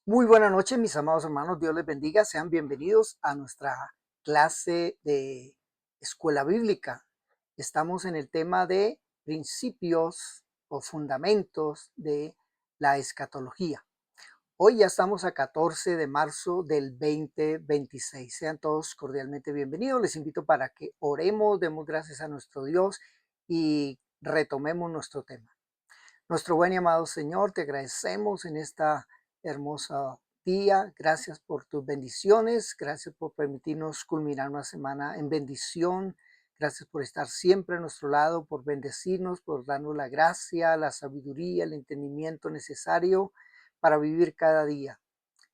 Muy buenas noches, mis amados hermanos. Dios les bendiga. Sean bienvenidos a nuestra clase de escuela bíblica. Estamos en el tema de principios o fundamentos de la escatología. Hoy ya estamos a 14 de marzo del 2026. Sean todos cordialmente bienvenidos. Les invito para que oremos, demos gracias a nuestro Dios y retomemos nuestro tema. Nuestro buen y amado Señor, te agradecemos en esta hermosa día. Gracias por tus bendiciones. Gracias por permitirnos culminar una semana en bendición. Gracias por estar siempre a nuestro lado, por bendecirnos, por darnos la gracia, la sabiduría, el entendimiento necesario para vivir cada día.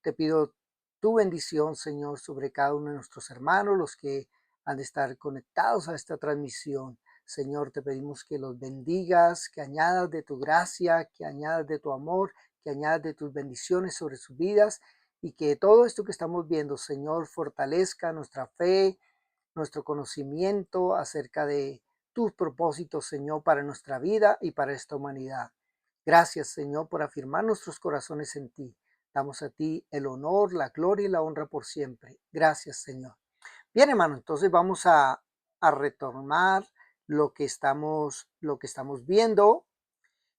Te pido tu bendición, Señor, sobre cada uno de nuestros hermanos, los que han de estar conectados a esta transmisión. Señor, te pedimos que los bendigas, que añadas de tu gracia, que añadas de tu amor, que añadas de tus bendiciones sobre sus vidas y que todo esto que estamos viendo, Señor, fortalezca nuestra fe, nuestro conocimiento acerca de tus propósitos, Señor, para nuestra vida y para esta humanidad. Gracias, Señor, por afirmar nuestros corazones en ti. Damos a ti el honor, la gloria y la honra por siempre. Gracias, Señor. Bien, hermano, entonces vamos a retomar lo que estamos viendo.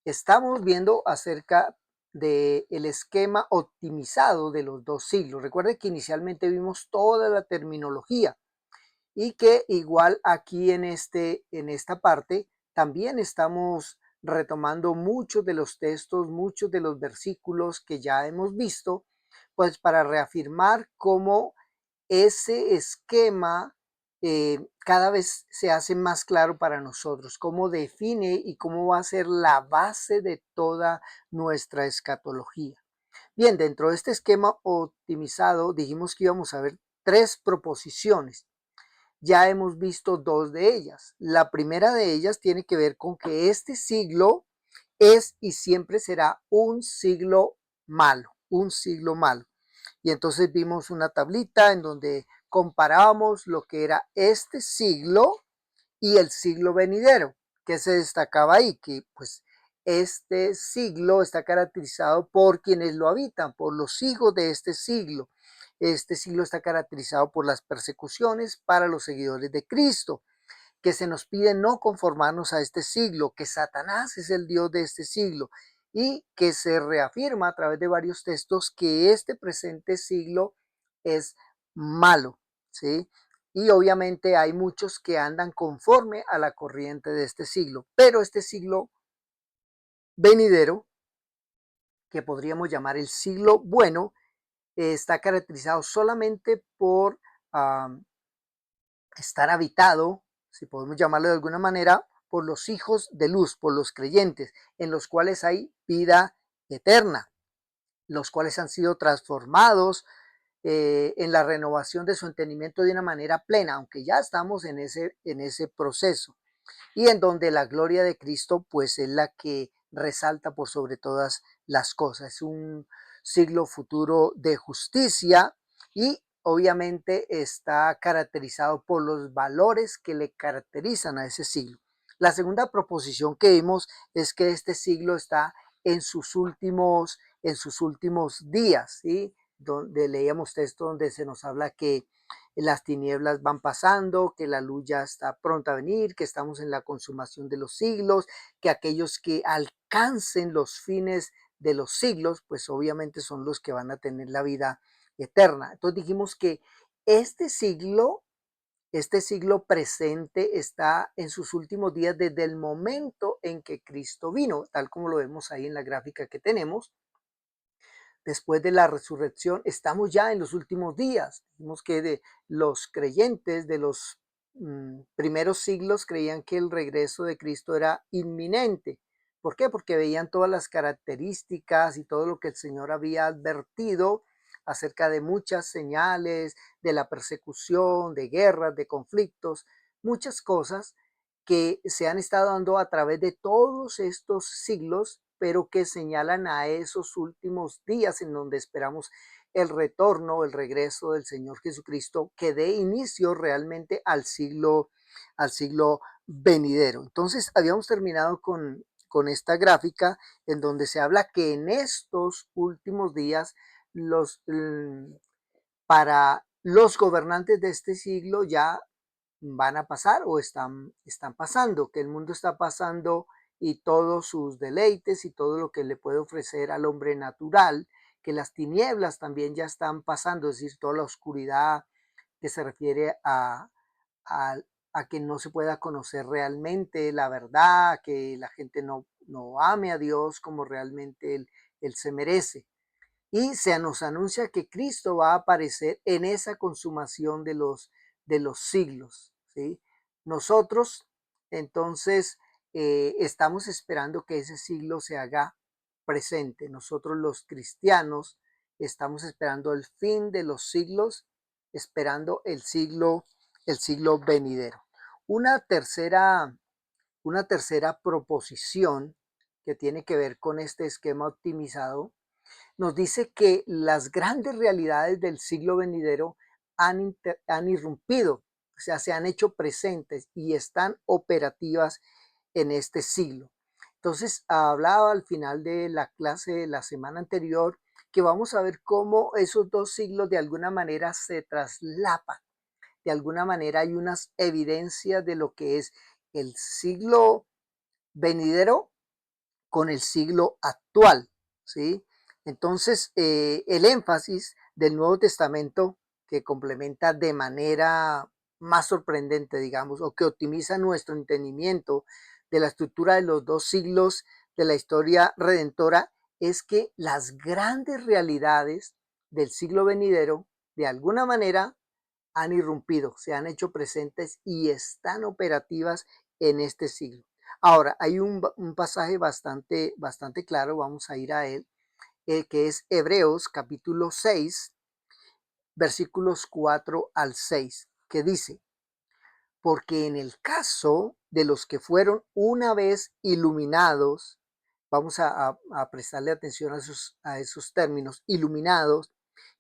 Estamos viendo acerca del esquema optimizado de los dos siglos. Recuerde que inicialmente vimos toda la terminología y que igual aquí en esta parte también estamos retomando muchos de los textos, muchos de los versículos que ya hemos visto, pues para reafirmar cómo ese esquema cada vez se hace más claro para nosotros, cómo define y cómo va a ser la base de toda nuestra escatología. Bien, dentro de este esquema optimizado dijimos que íbamos a ver tres proposiciones. Ya hemos visto dos de ellas. La primera de ellas tiene que ver con que este siglo es y siempre será un siglo malo, un siglo malo. Y entonces vimos una tablita en donde comparábamos lo que era este siglo y el siglo venidero, que se destacaba ahí, que pues este siglo está caracterizado por quienes lo habitan, por los hijos de este siglo. Este siglo está caracterizado por las persecuciones para los seguidores de Cristo, que se nos pide no conformarnos a este siglo, que Satanás es el Dios de este siglo y que se reafirma a través de varios textos que este presente siglo es malo, ¿sí? Y obviamente hay muchos que andan conforme a la corriente de este siglo, pero este siglo venidero, que podríamos llamar el siglo bueno, está caracterizado solamente por estar habitado, si podemos llamarlo de alguna manera, por los hijos de luz, por los creyentes, en los cuales hay vida eterna, los cuales han sido transformados en la renovación de su entendimiento de una manera plena, aunque ya estamos en ese proceso, y en donde la gloria de Cristo pues es la que resalta por sobre todas las cosas. Es un siglo futuro de justicia y obviamente está caracterizado por los valores que le caracterizan a ese siglo. La segunda proposición que vimos es que este siglo está en sus últimos días, ¿sí? Donde leíamos texto donde se nos habla que las tinieblas van pasando, que la luz ya está pronta a venir, que estamos en la consumación de los siglos, que aquellos que alcancen los fines de los siglos, pues obviamente son los que van a tener la vida eterna. Entonces dijimos que este siglo, este siglo presente está en sus últimos días desde el momento en que Cristo vino, tal como lo vemos ahí en la gráfica que tenemos. Después de la resurrección, estamos ya en los últimos días. Vimos que de los creyentes de los primeros siglos creían que el regreso de Cristo era inminente. ¿Por qué? Porque veían todas las características y todo lo que el Señor había advertido acerca de muchas señales, de la persecución, de guerras, de conflictos, muchas cosas que se han estado dando a través de todos estos siglos, pero que señalan a esos últimos días en donde esperamos el retorno, el regreso del Señor Jesucristo, que dé inicio realmente al siglo venidero. Entonces, habíamos terminado con esta gráfica en donde se habla que en estos últimos días para los gobernantes de este siglo ya van a pasar o están pasando, que el mundo está pasando y todos sus deleites y todo lo que le puede ofrecer al hombre natural, que las tinieblas también ya están pasando, es decir, toda la oscuridad que se refiere a, a que no se pueda conocer realmente la verdad, que la gente no ame a Dios como realmente él se merece. Y se nos anuncia que Cristo va a aparecer en esa consumación de los siglos, ¿sí? Nosotros, entonces, estamos esperando que ese siglo se haga presente. Nosotros los cristianos estamos esperando el fin de los siglos, esperando el siglo venidero. Una tercera, una tercera proposición que tiene que ver con este esquema optimizado nos dice que las grandes realidades del siglo venidero han irrumpido, o sea, se han hecho presentes y están operativas en este siglo. Entonces, hablaba al final de la clase de la semana anterior que vamos a ver cómo esos dos siglos de alguna manera se traslapan. De alguna manera hay unas evidencias de lo que es el siglo venidero con el siglo actual, ¿sí? Entonces, el énfasis del Nuevo Testamento que complementa de manera más sorprendente, digamos, o que optimiza nuestro entendimiento de la estructura de los dos siglos de la historia redentora, es que las grandes realidades del siglo venidero, de alguna manera, han irrumpido, se han hecho presentes y están operativas en este siglo. Ahora, hay un pasaje bastante claro, vamos a ir a él, que es Hebreos capítulo 6, versículos 4 al 6, que dice, porque en el caso de los que fueron una vez iluminados, vamos a prestarle atención a esos términos, iluminados,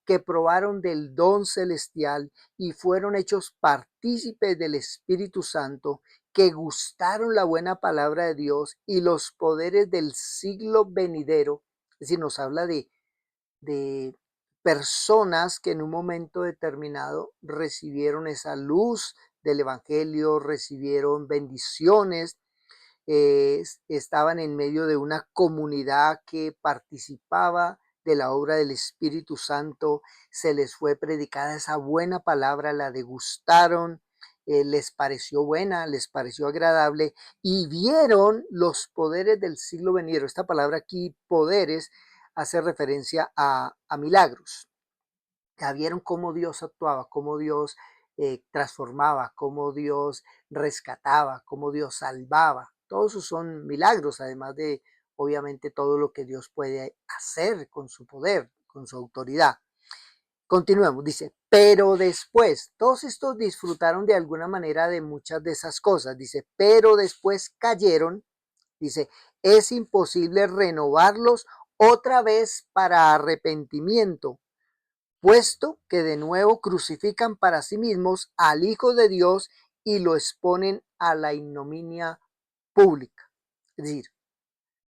que probaron del don celestial y fueron hechos partícipes del Espíritu Santo, que gustaron la buena palabra de Dios y los poderes del siglo venidero. Es decir, nos habla de personas que en un momento determinado recibieron esa luz del Evangelio, recibieron bendiciones, estaban en medio de una comunidad que participaba de la obra del Espíritu Santo, se les fue predicada esa buena palabra, la degustaron, les pareció buena, les pareció agradable y vieron los poderes del siglo venidero. Esta palabra aquí, poderes, hace referencia a milagros. Ya vieron cómo Dios actuaba, cómo Dios transformaba, cómo Dios rescataba, cómo Dios salvaba. Todos esos son milagros, además de, obviamente, todo lo que Dios puede hacer con su poder, con su autoridad. Continuemos, dice, pero después, todos estos disfrutaron de alguna manera de muchas de esas cosas, dice, pero después cayeron, dice, es imposible renovarlos otra vez para arrepentimiento, puesto que de nuevo crucifican para sí mismos al Hijo de Dios y lo exponen a la ignominia pública. Es decir,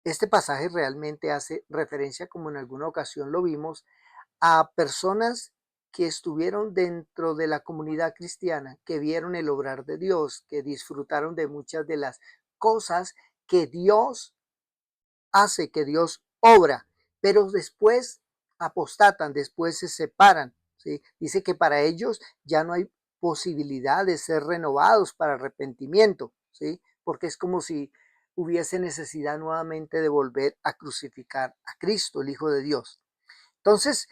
este pasaje realmente hace referencia, como en alguna ocasión lo vimos, a personas que estuvieron dentro de la comunidad cristiana, que vieron el obrar de Dios, que disfrutaron de muchas de las cosas que Dios hace, que Dios obra, pero después apostatan, después se separan, ¿sí? Dice que para ellos ya no hay posibilidad de ser renovados para arrepentimiento, ¿sí? Porque es como si hubiese necesidad nuevamente de volver a crucificar a Cristo, el Hijo de Dios. Entonces,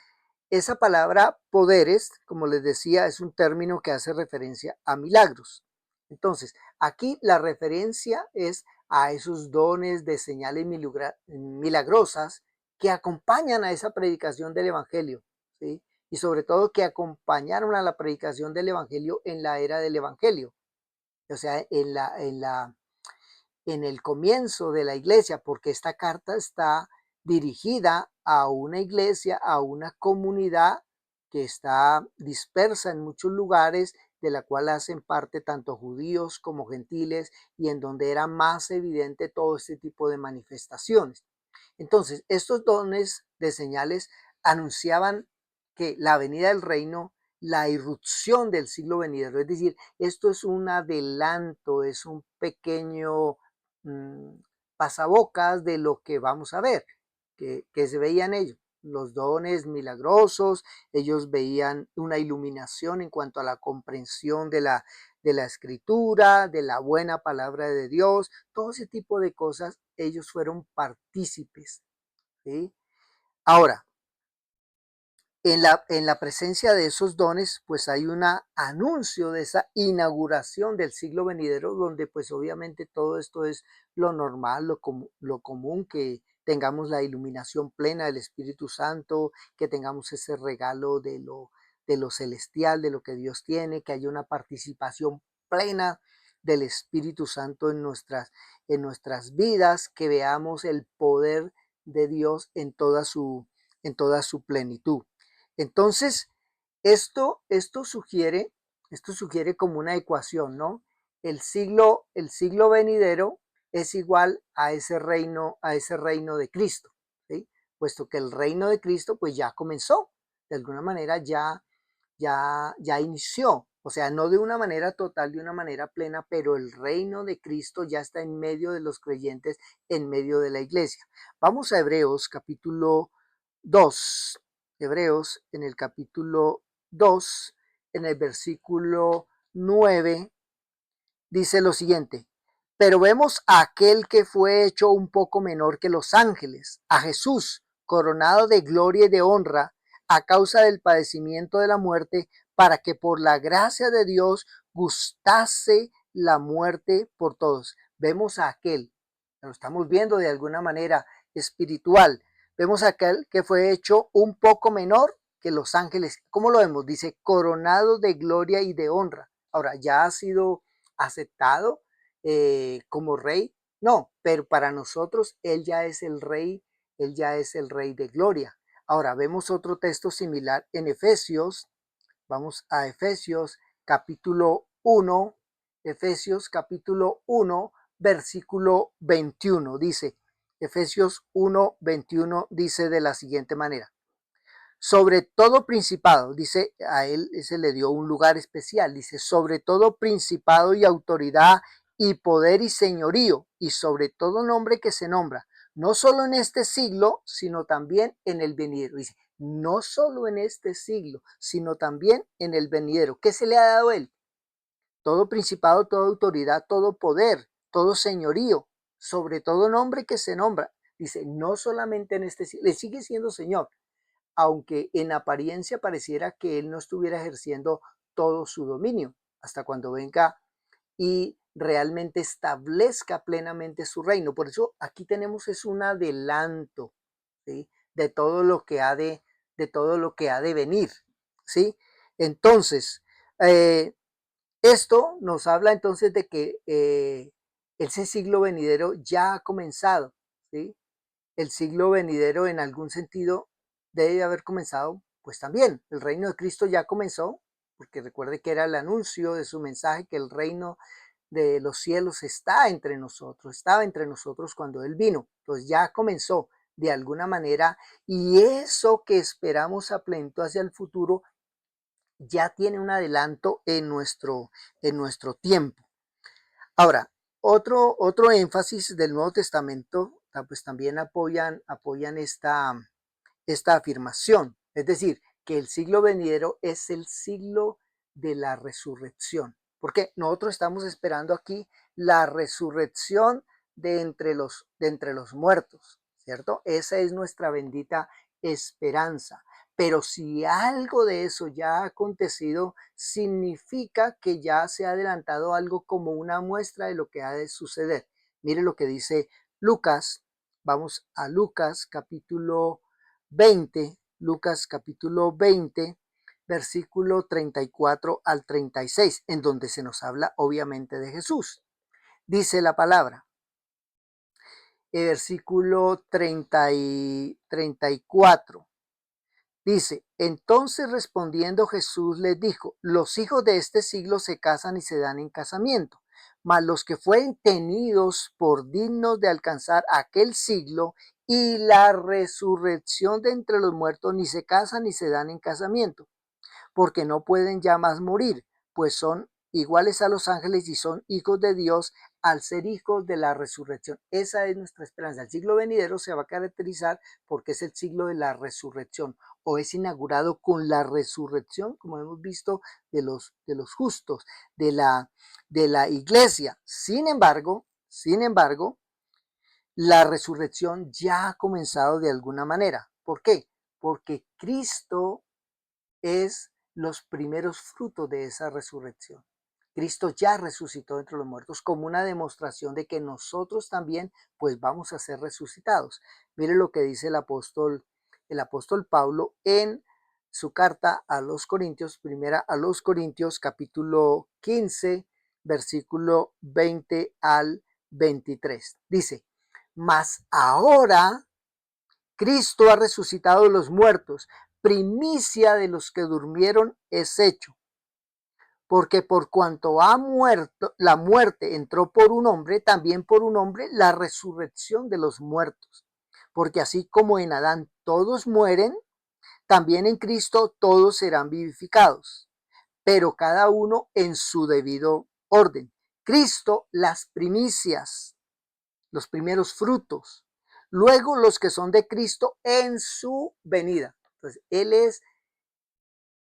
esa palabra poderes, como les decía, es un término que hace referencia a milagros. Entonces, aquí la referencia es a esos dones de señales milagrosas que acompañan a esa predicación del Evangelio, ¿sí? Y sobre todo que acompañaron a la predicación del Evangelio en la era del Evangelio, o sea, en el comienzo de la iglesia, porque esta carta está dirigida a una iglesia, a una comunidad que está dispersa en muchos lugares, de la cual hacen parte tanto judíos como gentiles, y en donde era más evidente todo este tipo de manifestaciones. Entonces, estos dones de señales anunciaban que la venida del reino, la irrupción del siglo venidero, es decir, esto es un adelanto, es un pequeño mm, pasabocas de lo que vamos a ver, que se veían ellos, los dones milagrosos, ellos veían una iluminación en cuanto a la comprensión de la escritura, de la buena palabra de Dios, todo ese tipo de cosas, ellos fueron partícipes, ¿sí? Ahora, en la presencia de esos dones, pues hay un anuncio de esa inauguración del siglo venidero, donde pues obviamente todo esto es lo normal, lo común, que tengamos la iluminación plena del Espíritu Santo, que tengamos ese regalo de lo celestial, de lo que Dios tiene, que haya una participación plena del Espíritu Santo en nuestras vidas, que veamos el poder de Dios en toda su plenitud. Entonces, esto, esto, sugiere, esto sugiere como una ecuación, ¿no? El siglo venidero es igual a ese reino de Cristo, ¿sí? Puesto que el reino de Cristo pues ya comenzó, de alguna manera ya inició, o sea, no de una manera total, de una manera plena, pero el reino de Cristo ya está en medio de los creyentes, en medio de la iglesia. Vamos a Hebreos capítulo 2. Hebreos en el capítulo 2, en el versículo 9, dice lo siguiente: pero vemos a aquel que fue hecho un poco menor que los ángeles, a Jesús, coronado de gloria y de honra a causa del padecimiento de la muerte, para que por la gracia de Dios gustase la muerte por todos. Vemos a aquel, lo estamos viendo de alguna manera espiritual, vemos a aquel que fue hecho un poco menor que los ángeles. ¿Cómo lo vemos? Dice, coronado de gloria y de honra. Ahora, ya ha sido aceptado como rey, no, pero para nosotros él ya es el rey, él ya es el rey de gloria. Ahora vemos otro texto similar en Efesios, vamos a Efesios capítulo 1, Efesios capítulo 1, versículo 21, dice, Efesios 1, 21 dice de la siguiente manera: sobre todo principado, dice, a él se le dio un lugar especial, dice, sobre todo principado y autoridad y poder y señorío, y sobre todo nombre que se nombra, no solo en este siglo, sino también en el venidero. Dice, no solo en este siglo, sino también en el venidero. ¿Qué se le ha dado a él? Todo principado, toda autoridad, todo poder, todo señorío, sobre todo nombre que se nombra. Dice, no solamente en este siglo, le sigue siendo Señor, aunque en apariencia pareciera que él no estuviera ejerciendo todo su dominio, hasta cuando venga y realmente establezca plenamente su reino. Por eso aquí tenemos es un adelanto, ¿sí? De todo lo que ha de todo lo que ha de venir, ¿sí? Entonces, esto nos habla entonces de que ese siglo venidero ya ha comenzado, ¿sí? El siglo venidero en algún sentido debe haber comenzado, pues también el reino de Cristo ya comenzó, porque recuerde que era el anuncio de su mensaje, que el reino de los cielos está entre nosotros, estaba entre nosotros cuando Él vino, pues ya comenzó de alguna manera, y eso que esperamos a plenitud hacia el futuro ya tiene un adelanto en nuestro tiempo. Ahora, otro énfasis del Nuevo Testamento, pues también apoyan esta afirmación, es decir, que el siglo venidero es el siglo de la resurrección, porque nosotros estamos esperando aquí la resurrección de entre los muertos, ¿cierto? Esa es nuestra bendita esperanza. Pero si algo de eso ya ha acontecido, significa que ya se ha adelantado algo como una muestra de lo que ha de suceder. Mire lo que dice Lucas. Vamos a Lucas capítulo 20, Lucas capítulo 20, versículo 34 al 36, en donde se nos habla obviamente de Jesús. Dice la palabra, el versículo 34. Dice, entonces respondiendo Jesús les dijo, los hijos de este siglo se casan y se dan en casamiento, mas los que fueren tenidos por dignos de alcanzar aquel siglo y la resurrección de entre los muertos ni se casan ni se dan en casamiento, porque no pueden ya más morir, pues son iguales a los ángeles y son hijos de Dios al ser hijos de la resurrección. Esa es nuestra esperanza. El siglo venidero se va a caracterizar porque es el siglo de la resurrección o es inaugurado con la resurrección, como hemos visto, de los justos, de la iglesia. Sin embargo, la resurrección ya ha comenzado de alguna manera. ¿Por qué? Porque Cristo es los primeros frutos de esa resurrección. Cristo ya resucitó entre los muertos como una demostración de que nosotros también pues vamos a ser resucitados. Mire lo que dice el apóstol Pablo en su carta a los Corintios, primera a los Corintios, capítulo 15, versículo 20 al 23. Dice, mas ahora Cristo ha resucitado de los muertos, primicia de los que durmieron es hecho. Porque por cuanto ha muerto, la muerte entró por un hombre, también por un hombre la resurrección de los muertos. Porque así como en Adán todos mueren, también en Cristo todos serán vivificados, pero cada uno en su debido orden. Cristo las primicias, los primeros frutos. Luego los que son de Cristo en su venida. Entonces, Él es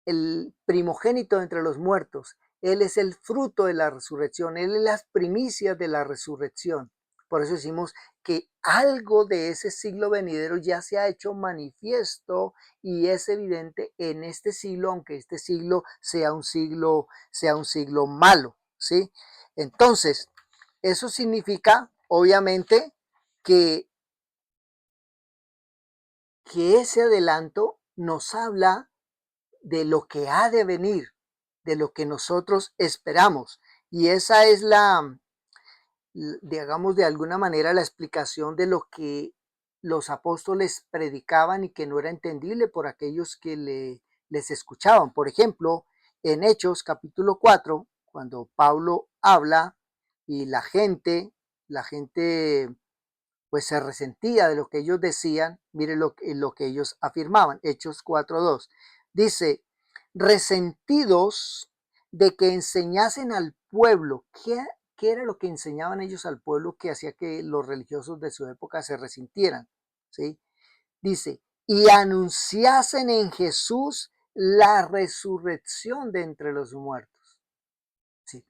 el primogénito entre los muertos. Él es el fruto de la resurrección. Él es las primicias de la resurrección. Por eso decimos que algo de ese siglo venidero ya se ha hecho manifiesto y es evidente en este siglo, aunque este siglo sea un siglo malo, ¿sí? Entonces, eso significa, obviamente, que, que ese adelanto nos habla de lo que ha de venir, de lo que nosotros esperamos. Y esa es digamos, de alguna manera la explicación de lo que los apóstoles predicaban y que no era entendible por aquellos que les escuchaban. Por ejemplo, en Hechos capítulo 4, cuando Pablo habla y la gente pues se resentía de lo que ellos decían, mire lo que ellos afirmaban, Hechos 4:2. Dice, resentidos de que enseñasen al pueblo. ¿Qué era lo que enseñaban ellos al pueblo que hacía que los religiosos de su época se resintieran? ¿Sí? Dice, y anunciasen en Jesús la resurrección de entre los muertos. ¿Sí?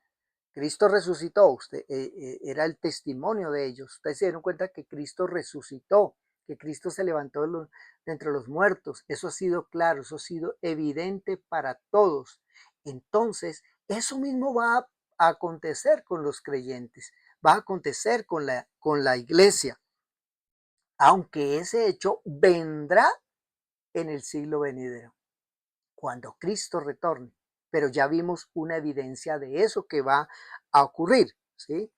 Cristo resucitó, era el testimonio de ellos. Ustedes se dieron cuenta que Cristo resucitó, que Cristo se levantó de entre los muertos. Eso ha sido claro, eso ha sido evidente para todos. Entonces, eso mismo va a acontecer con los creyentes, va a acontecer con la iglesia, aunque ese hecho vendrá en el siglo venidero cuando Cristo retorne. Pero ya vimos una evidencia de eso que va a ocurrir, ¿sí?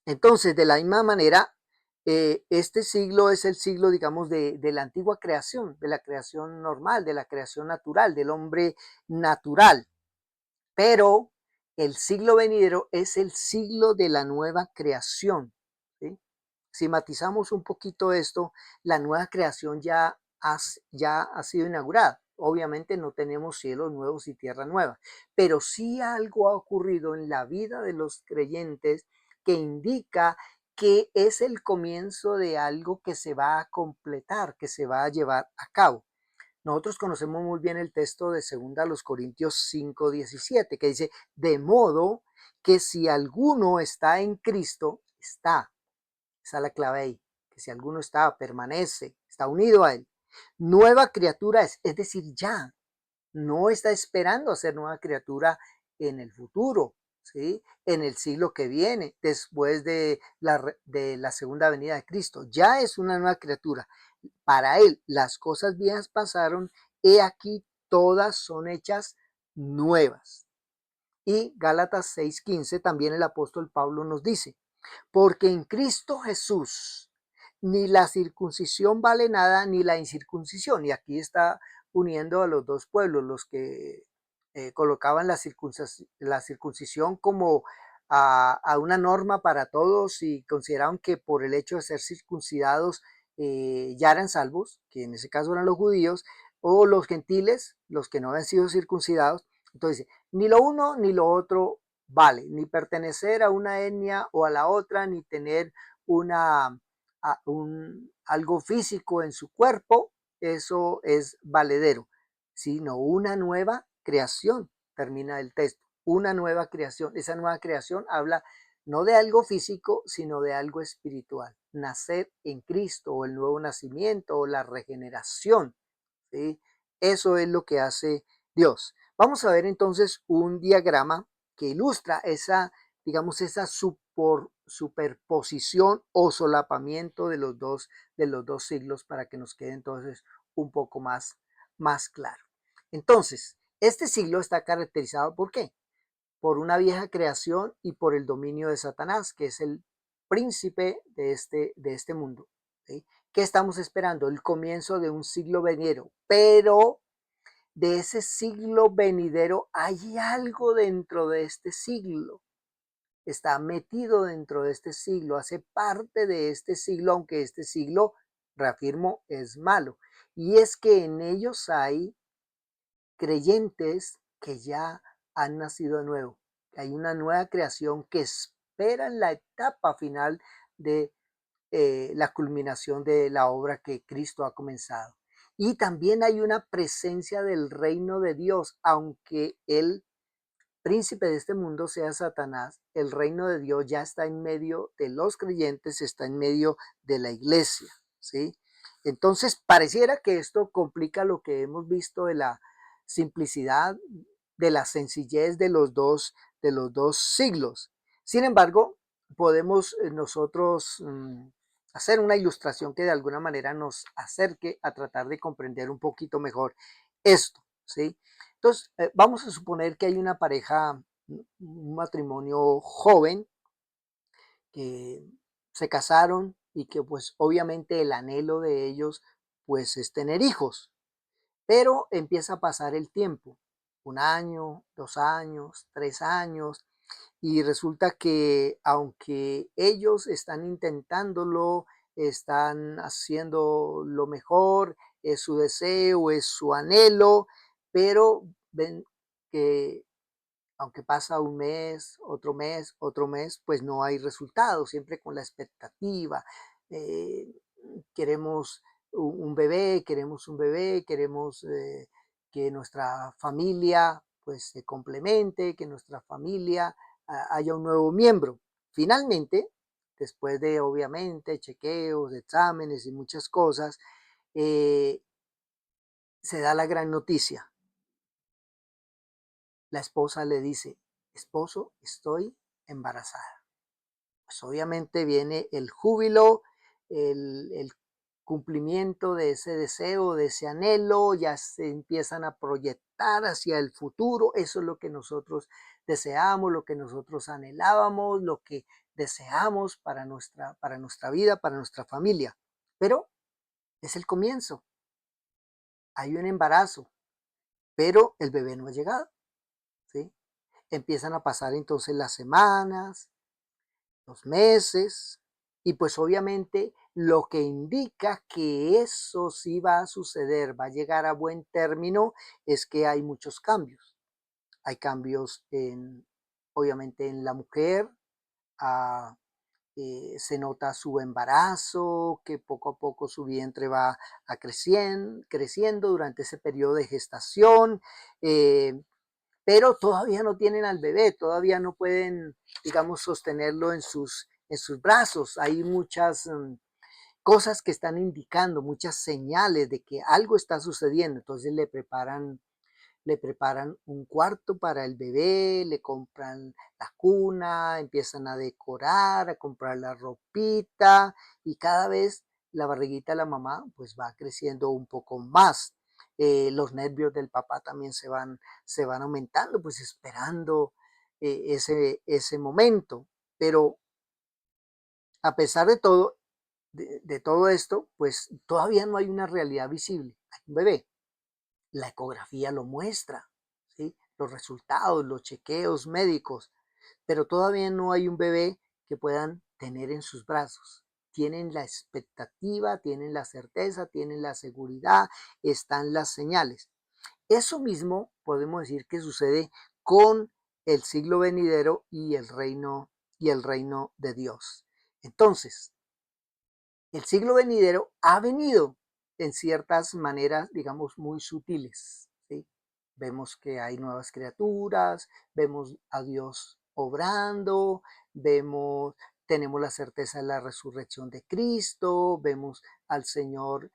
Entonces, de la misma manera, este siglo es el siglo, digamos, de la antigua creación, de la creación normal, de la creación natural, del hombre natural. Pero el siglo venidero es el siglo de la nueva creación, ¿sí? Si matizamos un poquito esto, la nueva creación ya ha sido inaugurada. Obviamente no tenemos cielos nuevos y tierra nueva, pero sí algo ha ocurrido en la vida de los creyentes que indica que es el comienzo de algo que se va a completar, que se va a llevar a cabo. Nosotros conocemos muy bien el texto de 2 Corintios 5:17, que dice, de modo que si alguno está en Cristo, esa es la clave ahí, que si alguno permanece, está unido a Él, nueva criatura es decir, ya, no está esperando a ser nueva criatura en el futuro, ¿sí? En el siglo que viene, después de la segunda venida de Cristo, ya es una nueva criatura. Para Él las cosas viejas pasaron, he aquí todas son hechas nuevas. Y Gálatas 6:15 también el apóstol Pablo nos dice, porque en Cristo Jesús ni la circuncisión vale nada, ni la incircuncisión. Y aquí está uniendo a los dos pueblos, los que colocaban la circuncisión como a una norma para todos y consideraban que por el hecho de ser circuncidados ya eran salvos, que en ese caso eran los judíos, o los gentiles, los que no habían sido circuncidados. Entonces, ni lo uno ni lo otro vale, ni pertenecer a una etnia o a la otra, ni tener algo físico en su cuerpo, eso es valedero, sino una nueva creación, termina el texto, una nueva creación. Esa nueva creación habla no de algo físico, sino de algo espiritual. Nacer en Cristo o el nuevo nacimiento o la regeneración. ¿Sí? Eso es lo que hace Dios. Vamos a ver entonces un diagrama que ilustra esa, digamos, esa superposición o solapamiento de los dos siglos para que nos quede entonces un poco más claro. Entonces, este siglo está caracterizado ¿por qué? Por una vieja creación y por el dominio de Satanás, que es el príncipe de este mundo. ¿Sí? ¿Qué estamos esperando? El comienzo de un siglo venidero, pero de ese siglo venidero hay algo dentro de este siglo, está metido dentro de este siglo, hace parte de este siglo, aunque este siglo, reafirmo, es malo. Y es que en ellos hay creyentes que ya han nacido de nuevo. Hay una nueva creación que espera en la etapa final de la culminación de la obra que Cristo ha comenzado. Y también hay una presencia del reino de Dios, aunque el príncipe de este mundo sea Satanás, el reino de Dios ya está en medio de los creyentes, está en medio de la iglesia, ¿sí? Entonces, pareciera que esto complica lo que hemos visto de la simplicidad, de la sencillez de los dos siglos. Sin embargo, podemos nosotros hacer una ilustración que de alguna manera nos acerque a tratar de comprender un poquito mejor esto, ¿sí? Entonces, vamos a suponer que hay una pareja, un matrimonio joven, que se casaron y que pues obviamente el anhelo de ellos pues es tener hijos, pero empieza a pasar el tiempo, un año, 2 años, 3 años, y resulta que aunque ellos están intentándolo, están haciendo lo mejor, es su deseo, es su anhelo, pero ven que aunque pasa otro mes, pues no hay resultados, siempre con la expectativa. Eh, queremos queremos un bebé, queremos que nuestra familia pues se complemente, que nuestra familia haya un nuevo miembro. Finalmente, después de obviamente chequeos, exámenes y muchas cosas, eh, se da la gran noticia. La esposa le dice, esposo, estoy embarazada. Pues obviamente viene el júbilo, el cumplimiento de ese deseo, de ese anhelo, ya se empiezan a proyectar hacia el futuro, eso es lo que nosotros deseamos, lo que nosotros anhelábamos, lo que deseamos para nuestra vida, para nuestra familia. Pero es el comienzo, hay un embarazo, pero el bebé no ha llegado, ¿sí? Empiezan a pasar entonces las semanas, los meses, y pues obviamente lo que indica que eso sí va a suceder, va a llegar a buen término, es que hay muchos cambios. Hay cambios obviamente en la mujer, ah, se nota su embarazo, que poco a poco su vientre va creciendo durante ese periodo de gestación. Pero todavía no tienen al bebé, todavía no pueden, digamos, sostenerlo en sus brazos. Hay muchas cosas que están indicando, muchas señales de que algo está sucediendo. Entonces le preparan un cuarto para el bebé, le compran la cuna, empiezan a decorar, a comprar la ropita y cada vez la barriguita de la mamá pues va creciendo un poco más. Los nervios del papá también se van aumentando, pues esperando ese momento. Pero a pesar de todo, de todo esto, pues todavía no hay una realidad visible. Hay un bebé, la ecografía lo muestra, ¿sí? Los resultados, los chequeos médicos, pero todavía no hay un bebé que puedan tener en sus brazos. Tienen la expectativa, tienen la certeza, tienen la seguridad, están las señales. Eso mismo podemos decir que sucede con el siglo venidero y el reino de Dios. Entonces, el siglo venidero ha venido en ciertas maneras, digamos, muy sutiles, ¿sí? Vemos que hay nuevas criaturas, vemos a Dios obrando, tenemos la certeza de la resurrección de Cristo, vemos al Señor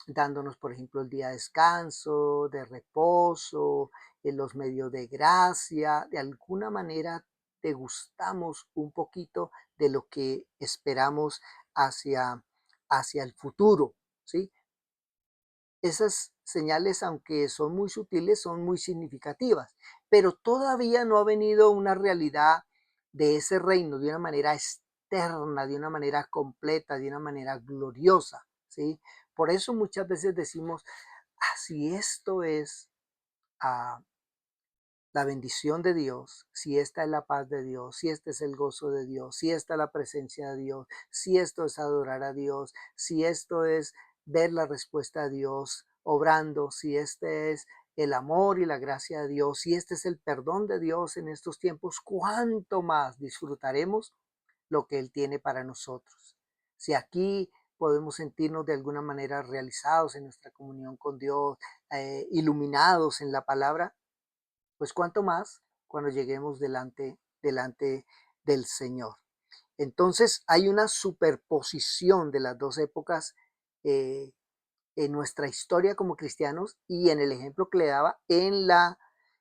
dándonos, por ejemplo, el día de descanso, de reposo, en los medios de gracia, de alguna manera te gustamos un poquito de lo que esperamos hacia, hacia el futuro, ¿sí? Esas señales, aunque son muy sutiles, son muy significativas, pero todavía no ha venido una realidad de ese reino de una manera externa, de una manera completa, de una manera gloriosa, ¿sí? Por eso muchas veces decimos, si esto es ah, la bendición de Dios, si esta es la paz de Dios, si este es el gozo de Dios, si esta es la presencia de Dios, si esto es adorar a Dios, si esto es ver la respuesta a Dios obrando, si este es el amor y la gracia de Dios, si este es el perdón de Dios en estos tiempos, ¿cuánto más disfrutaremos lo que Él tiene para nosotros? Si aquí podemos sentirnos de alguna manera realizados en nuestra comunión con Dios, iluminados en la palabra, pues cuánto más cuando lleguemos delante del Señor. Entonces hay una superposición de las dos épocas eh, en nuestra historia como cristianos y en el ejemplo que le daba en la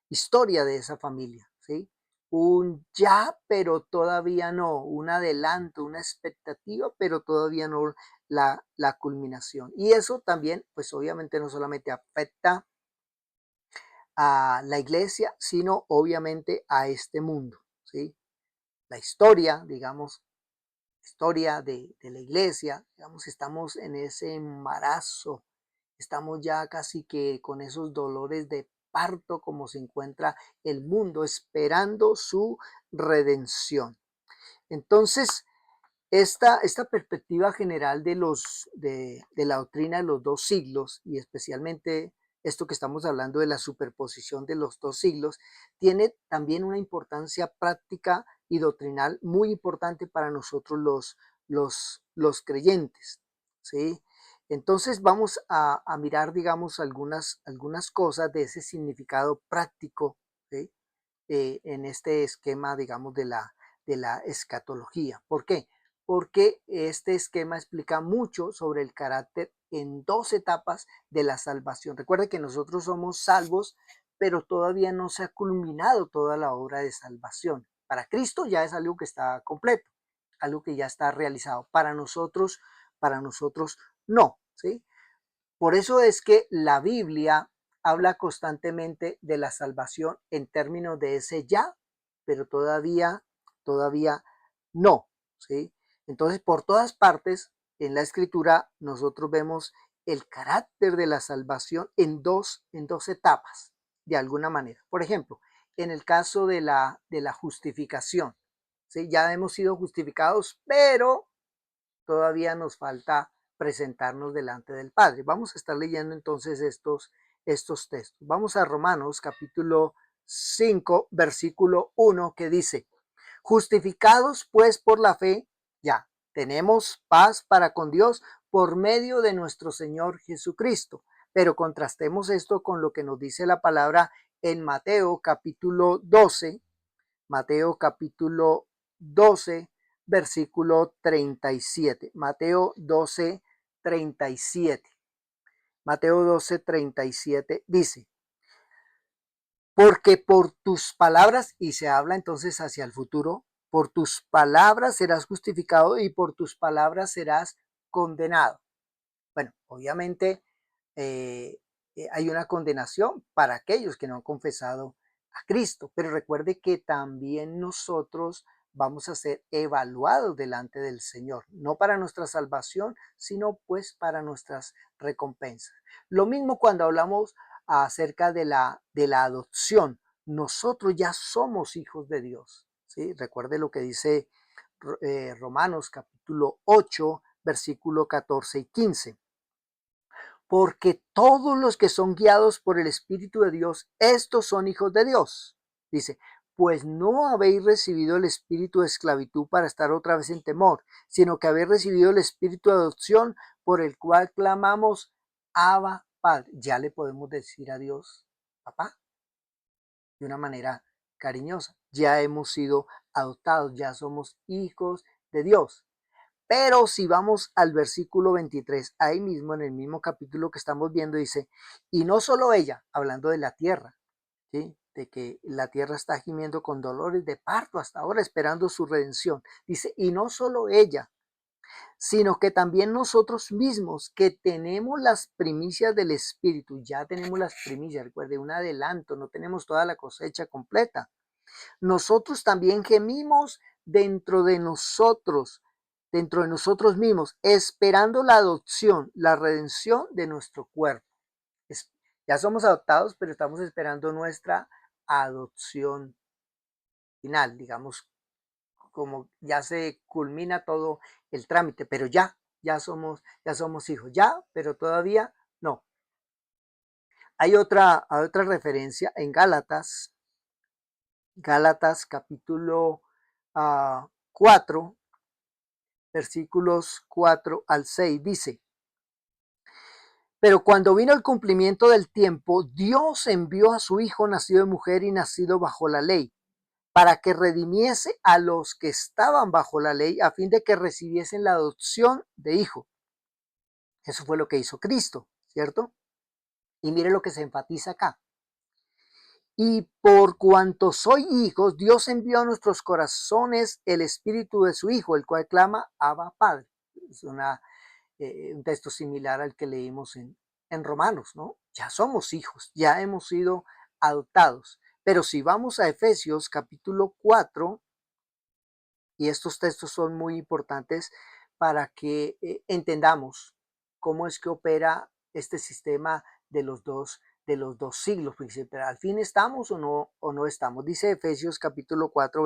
historia de esa familia, ¿sí? Un ya, pero todavía no, un adelanto, una expectativa, pero todavía no la culminación. Y eso también, pues obviamente no solamente afecta a la iglesia, sino obviamente a este mundo, ¿sí? La historia, digamos, historia de la iglesia, digamos, estamos en ese embarazo, estamos ya casi que con esos dolores de parto como se encuentra el mundo, esperando su redención. Entonces, esta perspectiva general de la doctrina de los dos siglos, y especialmente esto que estamos hablando de la superposición de los dos siglos, tiene también una importancia práctica y doctrinal muy importante para nosotros los creyentes, ¿sí? Entonces vamos a mirar, digamos, algunas cosas de ese significado práctico, ¿sí? En este esquema, digamos, de la escatología. ¿Por qué? Porque este esquema explica mucho sobre el carácter en dos etapas de la salvación. Recuerde que nosotros somos salvos, pero todavía no se ha culminado toda la obra de salvación. Para Cristo ya es algo que está completo, algo que ya está realizado. Para nosotros no, ¿sí? Por eso es que la Biblia habla constantemente de la salvación en términos de ese ya, pero todavía no, ¿sí? Entonces, por todas partes en la escritura nosotros vemos el carácter de la salvación en dos etapas, de alguna manera. Por ejemplo, en el caso de la justificación, ¿sí? Ya hemos sido justificados, pero todavía nos falta presentarnos delante del Padre. Vamos a estar leyendo entonces estos textos. Vamos a Romanos capítulo 5, versículo 1, que dice, justificados pues por la fe, ya, tenemos paz para con Dios por medio de nuestro Señor Jesucristo. Pero contrastemos esto con lo que nos dice la palabra en Mateo capítulo 12, versículo 37. Mateo 12, 37. Mateo 12, 37 dice, porque por tus palabras, y se habla entonces hacia el futuro, por tus palabras serás justificado y por tus palabras serás condenado. Bueno, obviamente eh, hay una condenación para aquellos que no han confesado a Cristo, pero recuerde que también nosotros vamos a ser evaluados delante del Señor, no para nuestra salvación, sino pues para nuestras recompensas. Lo mismo cuando hablamos acerca de la adopción, nosotros ya somos hijos de Dios, ¿sí? Recuerde lo que dice Romanos capítulo 8, versículo 14 y 15. Porque todos los que son guiados por el Espíritu de Dios, estos son hijos de Dios. Dice, pues no habéis recibido el espíritu de esclavitud para estar otra vez en temor, sino que habéis recibido el espíritu de adopción por el cual clamamos, Abba, Padre. Ya le podemos decir a Dios, papá, de una manera cariñosa. Ya hemos sido adoptados, ya somos hijos de Dios. Pero si vamos al versículo 23, ahí mismo en el mismo capítulo que estamos viendo, dice, y no solo ella, hablando de la tierra, ¿sí? De que la tierra está gimiendo con dolores de parto hasta ahora esperando su redención. Dice, y no solo ella, sino que también nosotros mismos que tenemos las primicias del Espíritu, ya tenemos las primicias, recuerde, un adelanto, no tenemos toda la cosecha completa. Nosotros también gemimos dentro de nosotros mismos, esperando la adopción, la redención de nuestro cuerpo. Ya somos adoptados, pero estamos esperando nuestra adopción final, digamos, como ya se culmina todo el trámite, pero ya somos hijos, ya, pero todavía no. Hay otra referencia en Gálatas capítulo 4, versículos 4 al 6, dice, pero cuando vino el cumplimiento del tiempo, Dios envió a su Hijo nacido de mujer y nacido bajo la ley, para que redimiese a los que estaban bajo la ley, a fin de que recibiesen la adopción de hijo. Eso fue lo que hizo Cristo, ¿cierto? Y mire lo que se enfatiza acá. Y por cuanto soy hijos, Dios envió a nuestros corazones el espíritu de su Hijo, el cual clama, Abba, Padre. Es un texto similar al que leímos en Romanos, ¿no? Ya somos hijos, ya hemos sido adoptados. Pero si vamos a Efesios capítulo 4, y estos textos son muy importantes para que entendamos cómo es que opera este sistema de los dos siglos, pero al fin estamos o no estamos. Dice Efesios capítulo 4,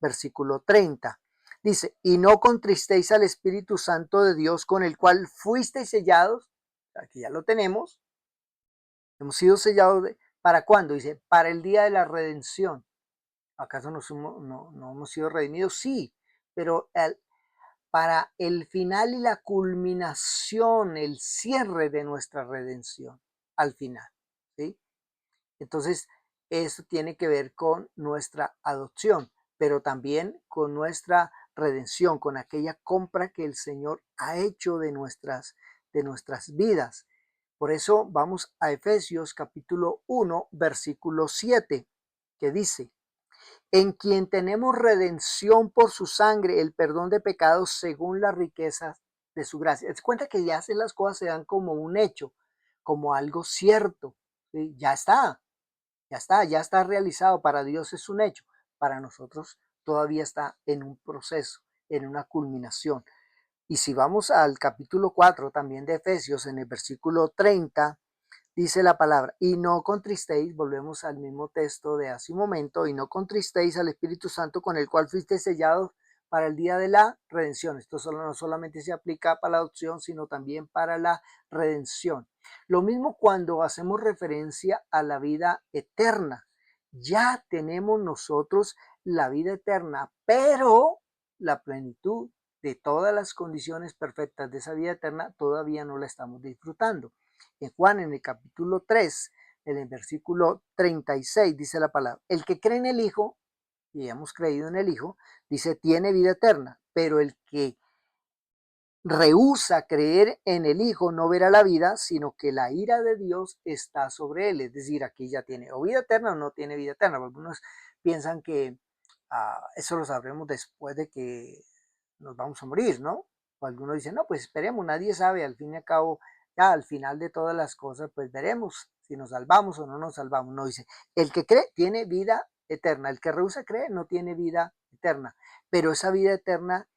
versículo 30. Dice, y no contristéis al Espíritu Santo de Dios con el cual fuisteis sellados, aquí ya lo tenemos, hemos sido sellados, ¿para cuándo? Dice, para el día de la redención. ¿Acaso no hemos sido redimidos? Sí, pero para el final y la culminación, el cierre de nuestra redención, al final, ¿sí? Entonces, eso tiene que ver con nuestra adopción, pero también con nuestra redención, con aquella compra que el Señor ha hecho de nuestras vidas. Por eso vamos a Efesios capítulo 1, versículo 7, que dice, en quien tenemos redención por su sangre, el perdón de pecados según las riquezas de su gracia. Es cuenta que ya las cosas se dan como un hecho, como algo cierto. ¿Sí? Ya está realizado. Para Dios es un hecho. Para nosotros todavía está en un proceso, en una culminación. Y si vamos al capítulo 4 también de Efesios, en el versículo 30, dice la palabra, y no contristéis, volvemos al mismo texto de hace un momento, y no contristéis al Espíritu Santo con el cual fuiste sellados para el día de la redención. Esto no solamente se aplica para la adopción, sino también para la redención. Lo mismo cuando hacemos referencia a la vida eterna. Ya tenemos nosotros la vida eterna, pero la plenitud de todas las condiciones perfectas de esa vida eterna todavía no la estamos disfrutando. En Juan, en el capítulo 3, en el versículo 36, dice la palabra, el que cree en el Hijo, y hemos creído en el Hijo, dice, tiene vida eterna, pero el que rehúsa creer en el Hijo no verá la vida, sino que la ira de Dios está sobre él. Es decir, aquí ya tiene o vida eterna o no tiene vida eterna. Algunos piensan que eso lo sabremos después de que nos vamos a morir, ¿no? O algunos dicen, no, pues esperemos, nadie sabe, al fin y al cabo, ya al final de todas las cosas, pues veremos si nos salvamos o no nos salvamos. No dice, el que cree tiene vida eterna, el que rehúsa creer no tiene vida eterna, pero esa vida eterna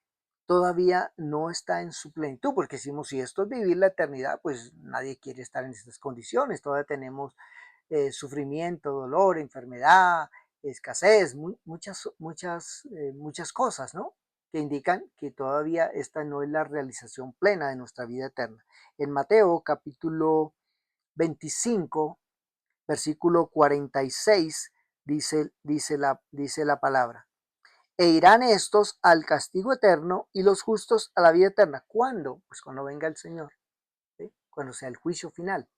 todavía no está en su plenitud, porque decimos, si esto es vivir la eternidad, pues nadie quiere estar en estas condiciones, todavía tenemos sufrimiento, dolor, enfermedad, escasez, muchas cosas, ¿no? Que indican que todavía esta no es la realización plena de nuestra vida eterna. En Mateo capítulo 25, versículo 46, dice la palabra. E irán estos al castigo eterno y los justos a la vida eterna. ¿Cuándo? Pues cuando venga el Señor, ¿sí? Cuando sea el juicio final.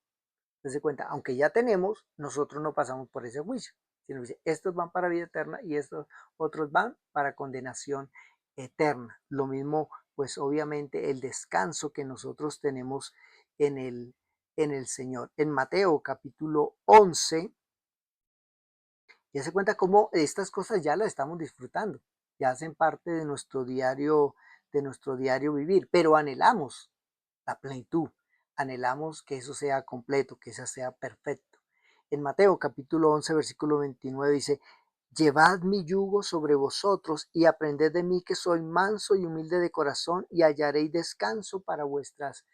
Entonces se cuenta, aunque ya tenemos, nosotros no pasamos por ese juicio, sino que estos van para vida eterna y estos otros van para condenación eterna. Lo mismo, pues obviamente el descanso que nosotros tenemos en el Señor. En Mateo capítulo 11, ya se cuenta cómo estas cosas ya las estamos disfrutando, ya hacen parte de nuestro diario vivir, pero anhelamos la plenitud, anhelamos que eso sea completo, que eso sea perfecto. En Mateo capítulo 11, versículo 29 dice, llevad mi yugo sobre vosotros y aprended de mí que soy manso y humilde de corazón y hallaréis descanso para vuestras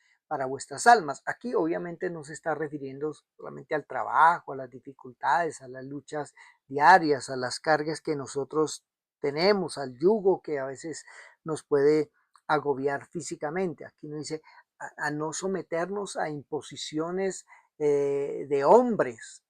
almas. Aquí obviamente no se está refiriendo solamente al trabajo, a las dificultades, a las luchas diarias, a las cargas que nosotros tenemos, al yugo que a veces nos puede agobiar físicamente. Aquí nos dice a no someternos a imposiciones de hombres,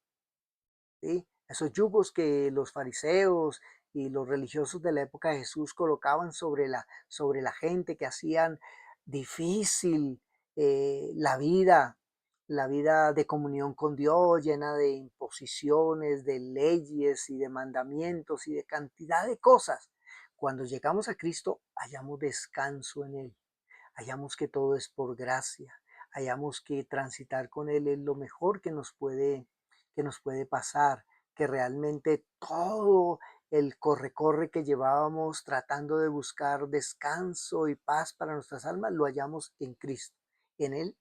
¿sí? Esos yugos que los fariseos y los religiosos de la época de Jesús colocaban sobre la gente, que hacían difícil la vida de comunión con Dios, llena de imposiciones, de leyes y de mandamientos y de cantidad de cosas. Cuando llegamos a Cristo, hallamos descanso en Él, hallamos que todo es por gracia, hallamos que transitar con Él es lo mejor que nos puede pasar, que realmente todo el corre-corre que llevábamos tratando de buscar descanso y paz para nuestras almas, lo hallamos en Cristo. En Él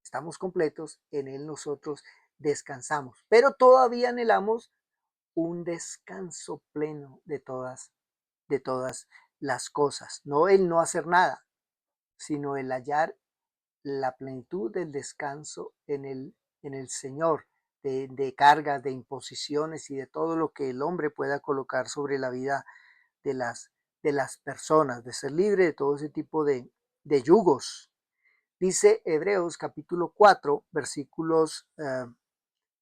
estamos completos, en Él nosotros descansamos, pero todavía anhelamos un descanso pleno de todas las cosas. No el no hacer nada, sino el hallar la plenitud del descanso en el Señor, de cargas, de imposiciones y de todo lo que el hombre pueda colocar sobre la vida de de las personas, de ser libre de todo ese tipo de yugos. Dice Hebreos capítulo 4, versículos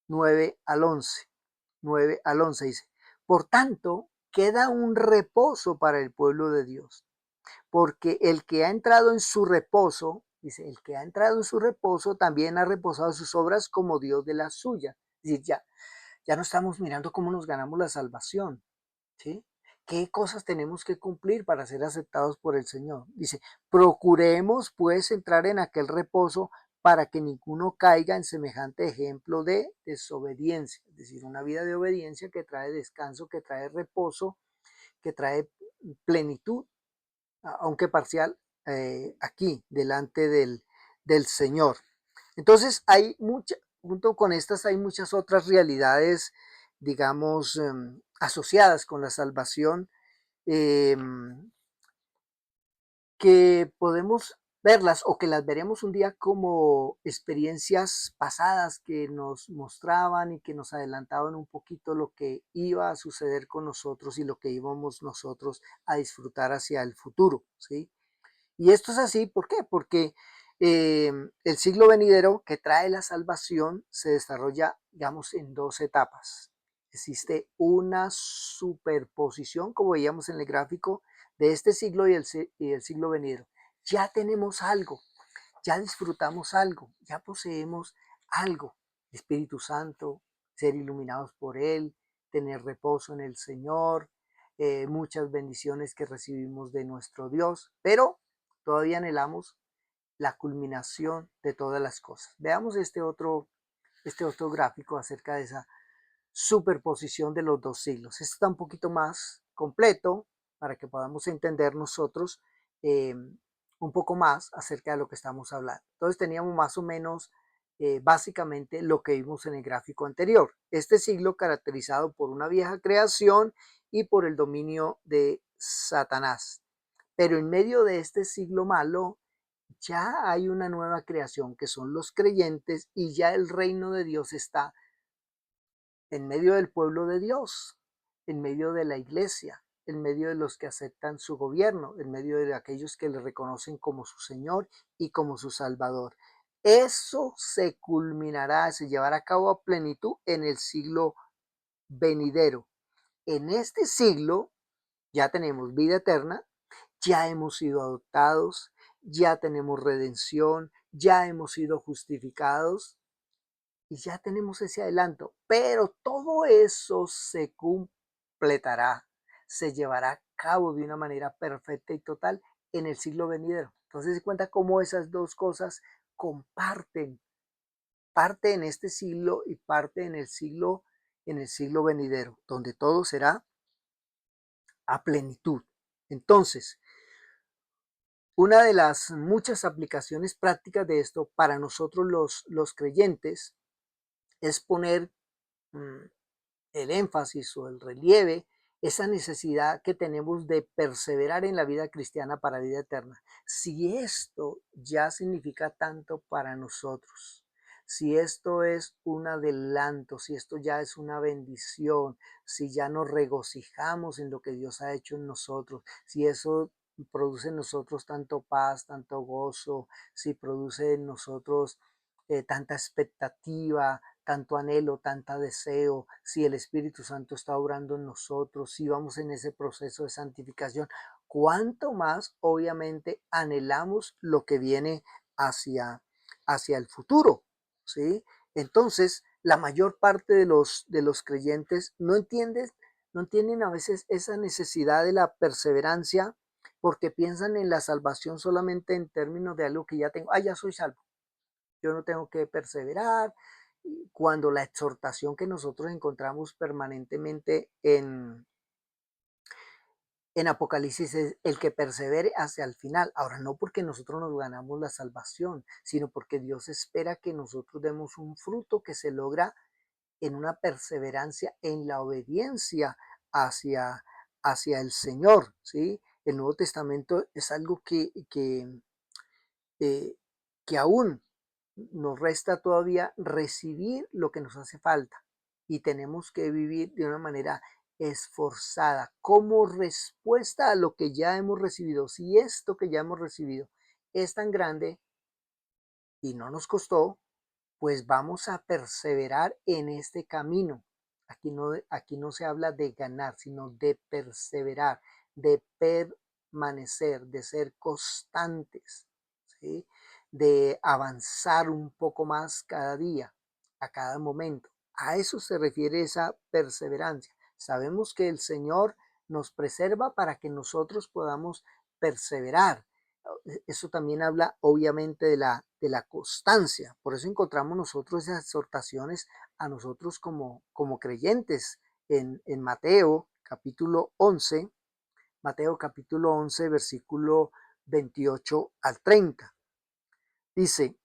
9 al 11. 9 al 11 dice, por tanto, queda un reposo para el pueblo de Dios, porque el que ha entrado en su reposo, dice, el que ha entrado en su reposo también ha reposado sus obras como Dios de la suya. Es decir, ya no estamos mirando cómo nos ganamos la salvación, ¿sí? ¿Qué cosas tenemos que cumplir para ser aceptados por el Señor? Dice, procuremos pues entrar en aquel reposo para que ninguno caiga en semejante ejemplo de desobediencia, es decir, una vida de obediencia que trae descanso, que trae reposo, que trae plenitud, aunque parcial, aquí delante del Señor. Entonces junto con estas hay muchas otras realidades, digamos, asociadas con la salvación, eh, que podemos verlas o que las veremos un día como experiencias pasadas que nos mostraban y que nos adelantaban un poquito lo que iba a suceder con nosotros y lo que íbamos nosotros a disfrutar hacia el futuro, ¿sí? Y esto es así, ¿por qué? Porque el siglo venidero que trae la salvación se desarrolla, digamos, en dos etapas. Existe una superposición, como veíamos en el gráfico, de este siglo y el siglo venidero. Ya tenemos algo, ya disfrutamos algo, ya poseemos algo. Espíritu Santo, ser iluminados por Él, tener reposo en el Señor, muchas bendiciones que recibimos de nuestro Dios, pero todavía anhelamos la culminación de todas las cosas. Veamos este otro gráfico acerca de esa superposición de los dos siglos. Este está un poquito más completo para que podamos entender nosotros un poco más acerca de lo que estamos hablando. Entonces teníamos más o menos básicamente lo que vimos en el gráfico anterior. Este siglo caracterizado por una vieja creación y por el dominio de Satanás. Pero en medio de este siglo malo ya hay una nueva creación que son los creyentes y ya el reino de Dios está en medio del pueblo de Dios. en medio de la iglesia, en medio de los que aceptan su gobierno, en medio de aquellos que le reconocen como su Señor y como su Salvador. Eso se culminará, se llevará a cabo a plenitud en el siglo venidero. En este siglo ya tenemos vida eterna, ya hemos sido adoptados, ya tenemos redención, ya hemos sido justificados y ya tenemos ese adelanto. Pero todo eso se completará, se llevará a cabo de una manera perfecta y total en el siglo venidero. Entonces se cuenta cómo esas dos cosas comparten parte en este siglo y parte en el siglo venidero, donde todo será a plenitud. Entonces, una de las muchas aplicaciones prácticas de esto para nosotros los creyentes es poner mm, el énfasis o el relieve, esa necesidad que tenemos de perseverar en la vida cristiana para vida eterna. Si esto ya significa tanto para nosotros, si esto es un adelanto, si esto ya es una bendición, si ya nos regocijamos en lo que Dios ha hecho en nosotros, si eso produce en nosotros tanto paz, tanto gozo, si produce en nosotros tanta expectativa, tanto anhelo, tanta deseo, si el Espíritu Santo está obrando en nosotros, si vamos en ese proceso de santificación, cuánto más obviamente anhelamos lo que viene hacia el futuro, ¿sí? Entonces, la mayor parte de los creyentes no entienden a veces esa necesidad de la perseverancia porque piensan en la salvación solamente en términos de algo que ya tengo, ya soy salvo, yo no tengo que perseverar, cuando la exhortación que nosotros encontramos permanentemente en Apocalipsis es el que persevere hacia el final. Ahora, no porque nosotros nos ganamos la salvación, sino porque Dios espera que nosotros demos un fruto que se logra en una perseverancia en la obediencia hacia, hacia el Señor, ¿sí? El Nuevo Testamento es algo eh, que aún nos resta todavía recibir lo que nos hace falta y tenemos que vivir de una manera esforzada como respuesta a lo que ya hemos recibido. Si esto que ya hemos recibido es tan grande y no nos costó, pues vamos a perseverar en este camino. Aquí no se habla de ganar, sino de perseverar, de permanecer, de ser constantes, ¿sí? De avanzar un poco más cada día, a cada momento. A eso se refiere esa perseverancia. Sabemos que el Señor nos preserva para que nosotros podamos perseverar. Eso también habla obviamente de la constancia. Por eso encontramos nosotros esas exhortaciones a nosotros como creyentes en Mateo capítulo 11, versículo 28 al 30. Dice,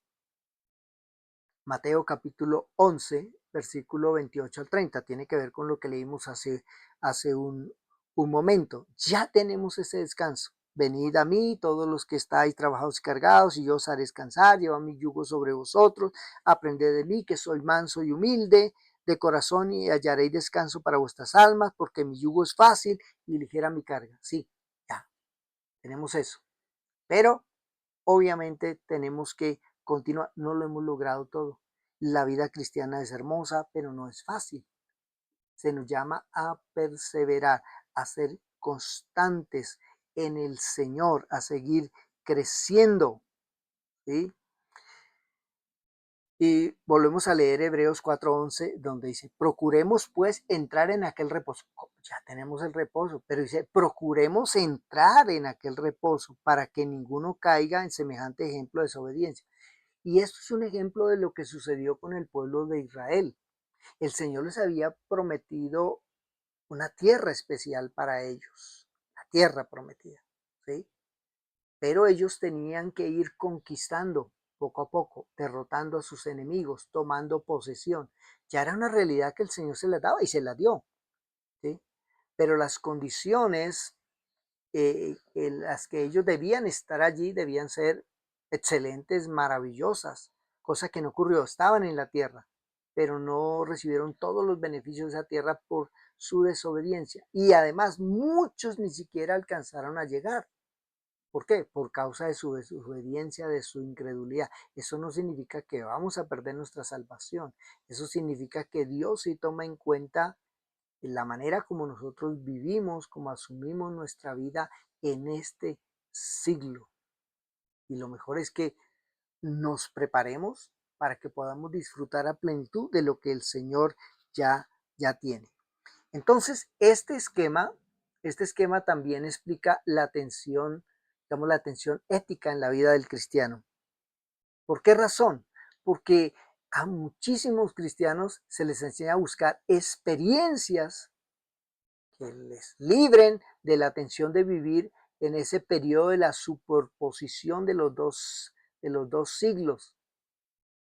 Mateo capítulo 11, versículo 28 al 30. Tiene que ver con lo que leímos hace un momento. Ya tenemos ese descanso. Venid a mí, todos los que estáis trabajados y cargados, y yo os haré descansar. Llevad mi yugo sobre vosotros. Aprended de mí, que soy manso y humilde de corazón, y hallaréis descanso para vuestras almas, porque mi yugo es fácil y ligera mi carga. Sí, ya, tenemos eso. Pero obviamente tenemos que continuar, no lo hemos logrado todo. La vida cristiana es hermosa, pero no es fácil. Se nos llama a perseverar, a ser constantes en el Señor, a seguir creciendo, ¿sí? Y volvemos a leer Hebreos 4:11, donde dice, procuremos pues entrar en aquel reposo. Ya tenemos el reposo, pero dice, procuremos entrar en aquel reposo para que ninguno caiga en semejante ejemplo de desobediencia. Y esto es un ejemplo de lo que sucedió con el pueblo de Israel. El Señor les había prometido una tierra especial para ellos, la tierra prometida, ¿sí? Pero ellos tenían que ir conquistando poco a poco, derrotando a sus enemigos, tomando posesión. Ya era una realidad que el Señor se les daba y se la dio, ¿sí? Pero las condiciones en las que ellos debían estar allí debían ser excelentes, maravillosas, cosa que no ocurrió, estaban en la tierra, pero no recibieron todos los beneficios de esa tierra por su desobediencia. Y además muchos ni siquiera alcanzaron a llegar. ¿Por qué? Por causa de su desobediencia, de su incredulidad. Eso no significa que vamos a perder nuestra salvación. Eso significa que Dios sí toma en cuenta la manera como nosotros vivimos, como asumimos nuestra vida en este siglo. Y lo mejor es que nos preparemos para que podamos disfrutar a plenitud de lo que el Señor ya tiene. Entonces, este esquema también explica la tensión, digamos, la tensión ética en la vida del cristiano. ¿Por qué razón? Porque a muchísimos cristianos se les enseña a buscar experiencias que les libren de la tensión de vivir en ese periodo de la superposición de los dos siglos.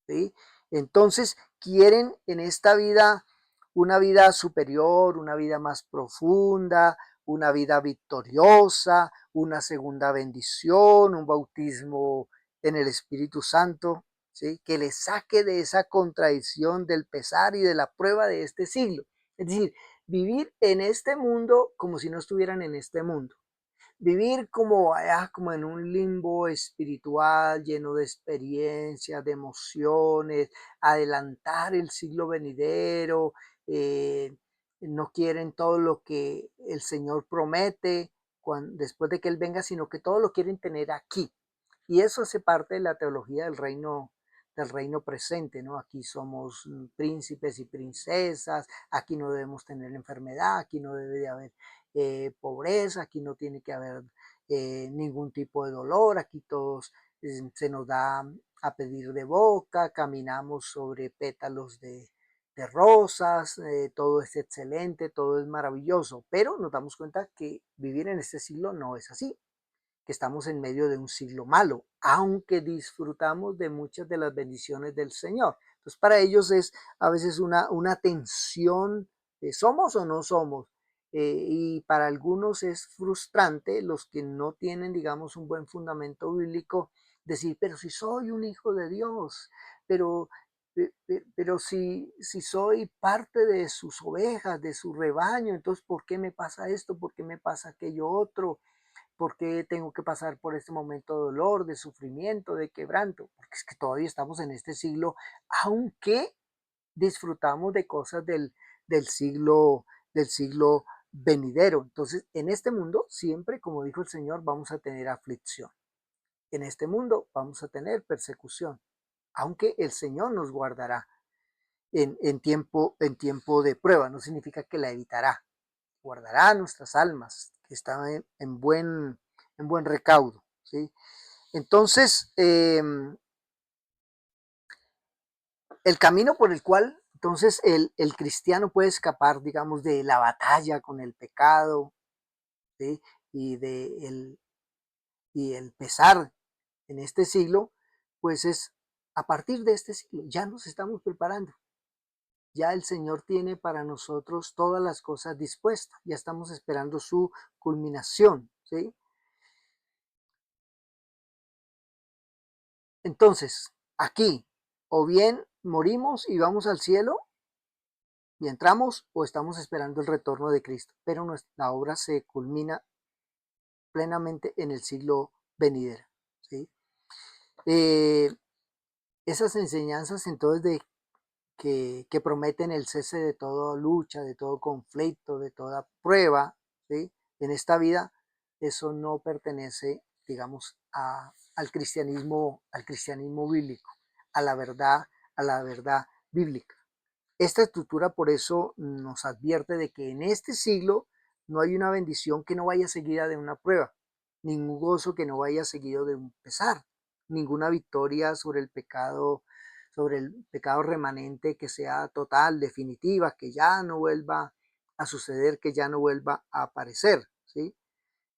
¿Sí? Entonces quieren en esta vida una vida superior, una vida más profunda, una vida victoriosa, una segunda bendición, un bautismo en el Espíritu Santo, ¿sí? Que les saque de esa contradicción del pesar y de la prueba de este siglo. Es decir, vivir en este mundo como si no estuvieran en este mundo. Vivir como, como en un limbo espiritual lleno de experiencias, de emociones, adelantar el siglo venidero, no quieren todo lo que el Señor promete después de que Él venga, sino que todo lo quieren tener aquí. Y eso hace parte de la teología del reino presente, ¿no? Aquí somos príncipes y princesas, aquí no debemos tener enfermedad, aquí no debe de haber pobreza, aquí no tiene que haber ningún tipo de dolor, aquí todos se nos da a pedir de boca, caminamos sobre pétalos de rosas, todo es excelente, todo es maravilloso, pero nos damos cuenta que vivir en este siglo no es así, que estamos en medio de un siglo malo, aunque disfrutamos de muchas de las bendiciones del Señor. Entonces para ellos es a veces una tensión, ¿somos o no somos? Y para algunos es frustrante, los que no tienen, digamos, un buen fundamento bíblico, decir, pero si soy un hijo de Dios, pero, pero si soy parte de sus ovejas, de su rebaño, entonces ¿por qué me pasa esto? ¿Por qué me pasa aquello otro? ¿Por qué tengo que pasar por este momento de dolor, de sufrimiento, de quebranto? Porque es que todavía estamos en este siglo, aunque disfrutamos de cosas del siglo venidero. Entonces, en este mundo, siempre, como dijo el Señor, vamos a tener aflicción. En este mundo vamos a tener persecución, aunque el Señor nos guardará en tiempo de prueba. No significa que la evitará, guardará nuestras almas, que están en buen recaudo. ¿Sí? Entonces, el camino por el cual entonces el cristiano puede escapar, digamos, de la batalla con el pecado, ¿sí? y, y el pesar en este siglo, pues es a partir de este siglo, ya nos estamos preparando. Ya el Señor tiene para nosotros todas las cosas dispuestas, ya estamos esperando su culminación, ¿sí? Entonces, aquí, o bien morimos y vamos al cielo y entramos, o estamos esperando el retorno de Cristo. Pero nuestra obra se culmina plenamente en el siglo venidero. ¿Sí? Eh, esas enseñanzas entonces que prometen el cese de toda lucha, de todo conflicto, de toda prueba, ¿sí? En esta vida, eso no pertenece, digamos, al cristianismo bíblico, a la verdad bíblica. Esta estructura por eso nos advierte de que en este siglo no hay una bendición que no vaya seguida de una prueba, ningún gozo que no vaya seguido de un pesar, ninguna victoria sobre el pecado remanente que sea total, definitiva, que ya no vuelva a suceder, que ya no vuelva a aparecer, ¿sí?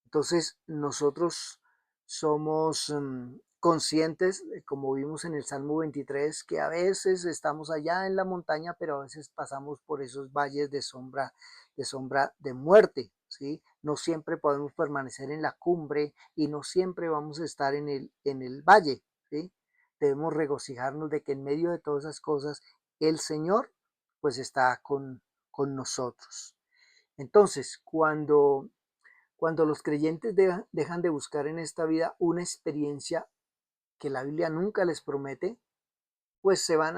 Entonces nosotros somos conscientes, como vimos en el Salmo 23, que a veces estamos allá en la montaña, pero a veces pasamos por esos valles de sombra de muerte, ¿sí? No siempre podemos permanecer en la cumbre y no siempre vamos a estar en el valle, ¿sí? Debemos regocijarnos de que en medio de todas esas cosas el Señor pues está con nosotros. Entonces, cuando los creyentes dejan de buscar en esta vida una experiencia que la Biblia nunca les promete, pues van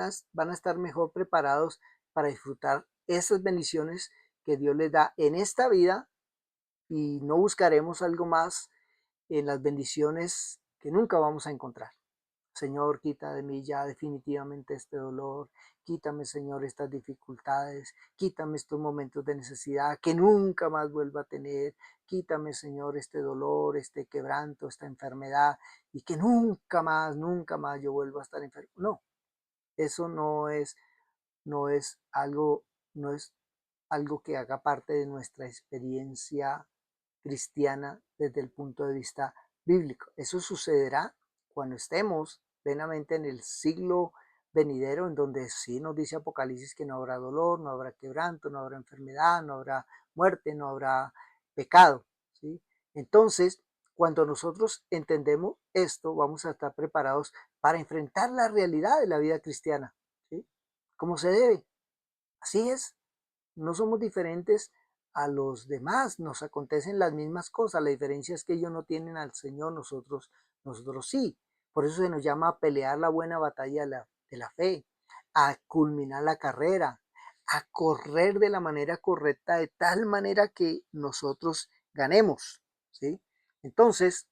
a estar mejor preparados para disfrutar esas bendiciones que Dios les da en esta vida y no buscaremos algo más en las bendiciones que nunca vamos a encontrar. Señor, quita de mí ya definitivamente este dolor. Quítame, Señor, estas dificultades. Quítame estos momentos de necesidad que nunca más vuelva a tener. Quítame, Señor, este dolor, este quebranto, esta enfermedad y que nunca más yo vuelva a estar enfermo. No, eso no es algo, no es algo que haga parte de nuestra experiencia cristiana desde el punto de vista bíblico. Eso sucederá cuando estemos plenamente en el siglo venidero, en donde sí nos dice Apocalipsis que no habrá dolor, no habrá quebranto, no habrá enfermedad, no habrá muerte, no habrá pecado, ¿sí? Entonces, cuando nosotros entendemos esto, vamos a estar preparados para enfrentar la realidad de la vida cristiana, ¿sí? Como se debe. Así es, no somos diferentes a los demás, nos acontecen las mismas cosas, la diferencia es que ellos no tienen al Señor, nosotros sí. Por eso se nos llama a pelear la buena batalla de la fe, a culminar la carrera, a correr de la manera correcta, de tal manera que nosotros ganemos, ¿sí? Entonces,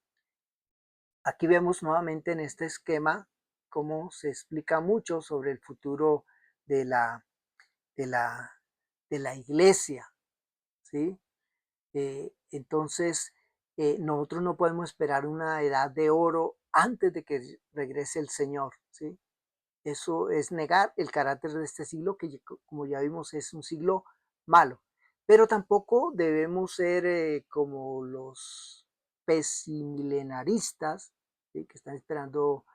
aquí vemos nuevamente en este esquema cómo se explica mucho sobre el futuro de la, de la, de la iglesia, ¿sí? Entonces, nosotros no podemos esperar una edad de oro antes de que regrese el Señor, ¿sí? Eso es negar el carácter de este siglo, que como ya vimos es un siglo malo. Pero tampoco debemos ser como los pesimilenaristas, ¿sí? Que están esperando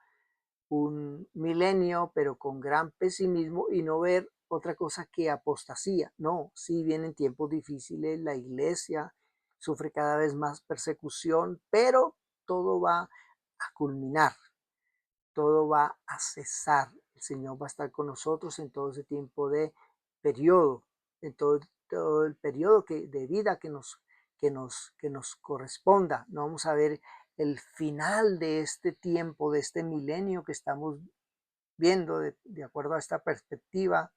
un milenio, pero con gran pesimismo y no ver otra cosa que apostasía. No, sí vienen tiempos difíciles, la iglesia sufre cada vez más persecución, pero todo va a culminar, todo va a cesar. El Señor va a estar con nosotros en todo ese tiempo de periodo, en todo el periodo de vida que nos corresponda. No vamos a ver el final de este tiempo, de este milenio que estamos viendo de acuerdo a esta perspectiva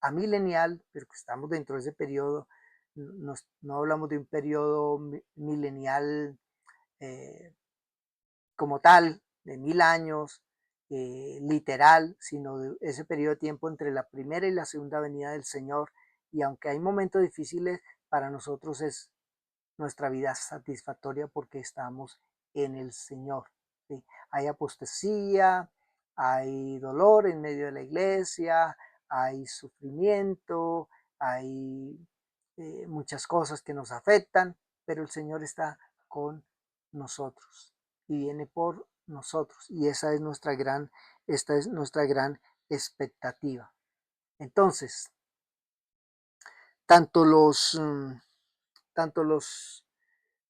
amilenial, pero que estamos dentro de ese periodo. No hablamos de un periodo milenial eh, como tal, de 1000 años, literal, sino de ese periodo de tiempo entre la primera y la segunda venida del Señor. Y aunque hay momentos difíciles, para nosotros es nuestra vida satisfactoria porque estamos en el Señor, ¿sí? Hay apostasía, hay dolor en medio de la iglesia, hay sufrimiento, hay muchas cosas que nos afectan, pero el Señor está con nosotros y viene por nosotros y esta es nuestra gran expectativa. Entonces, tanto los, tanto los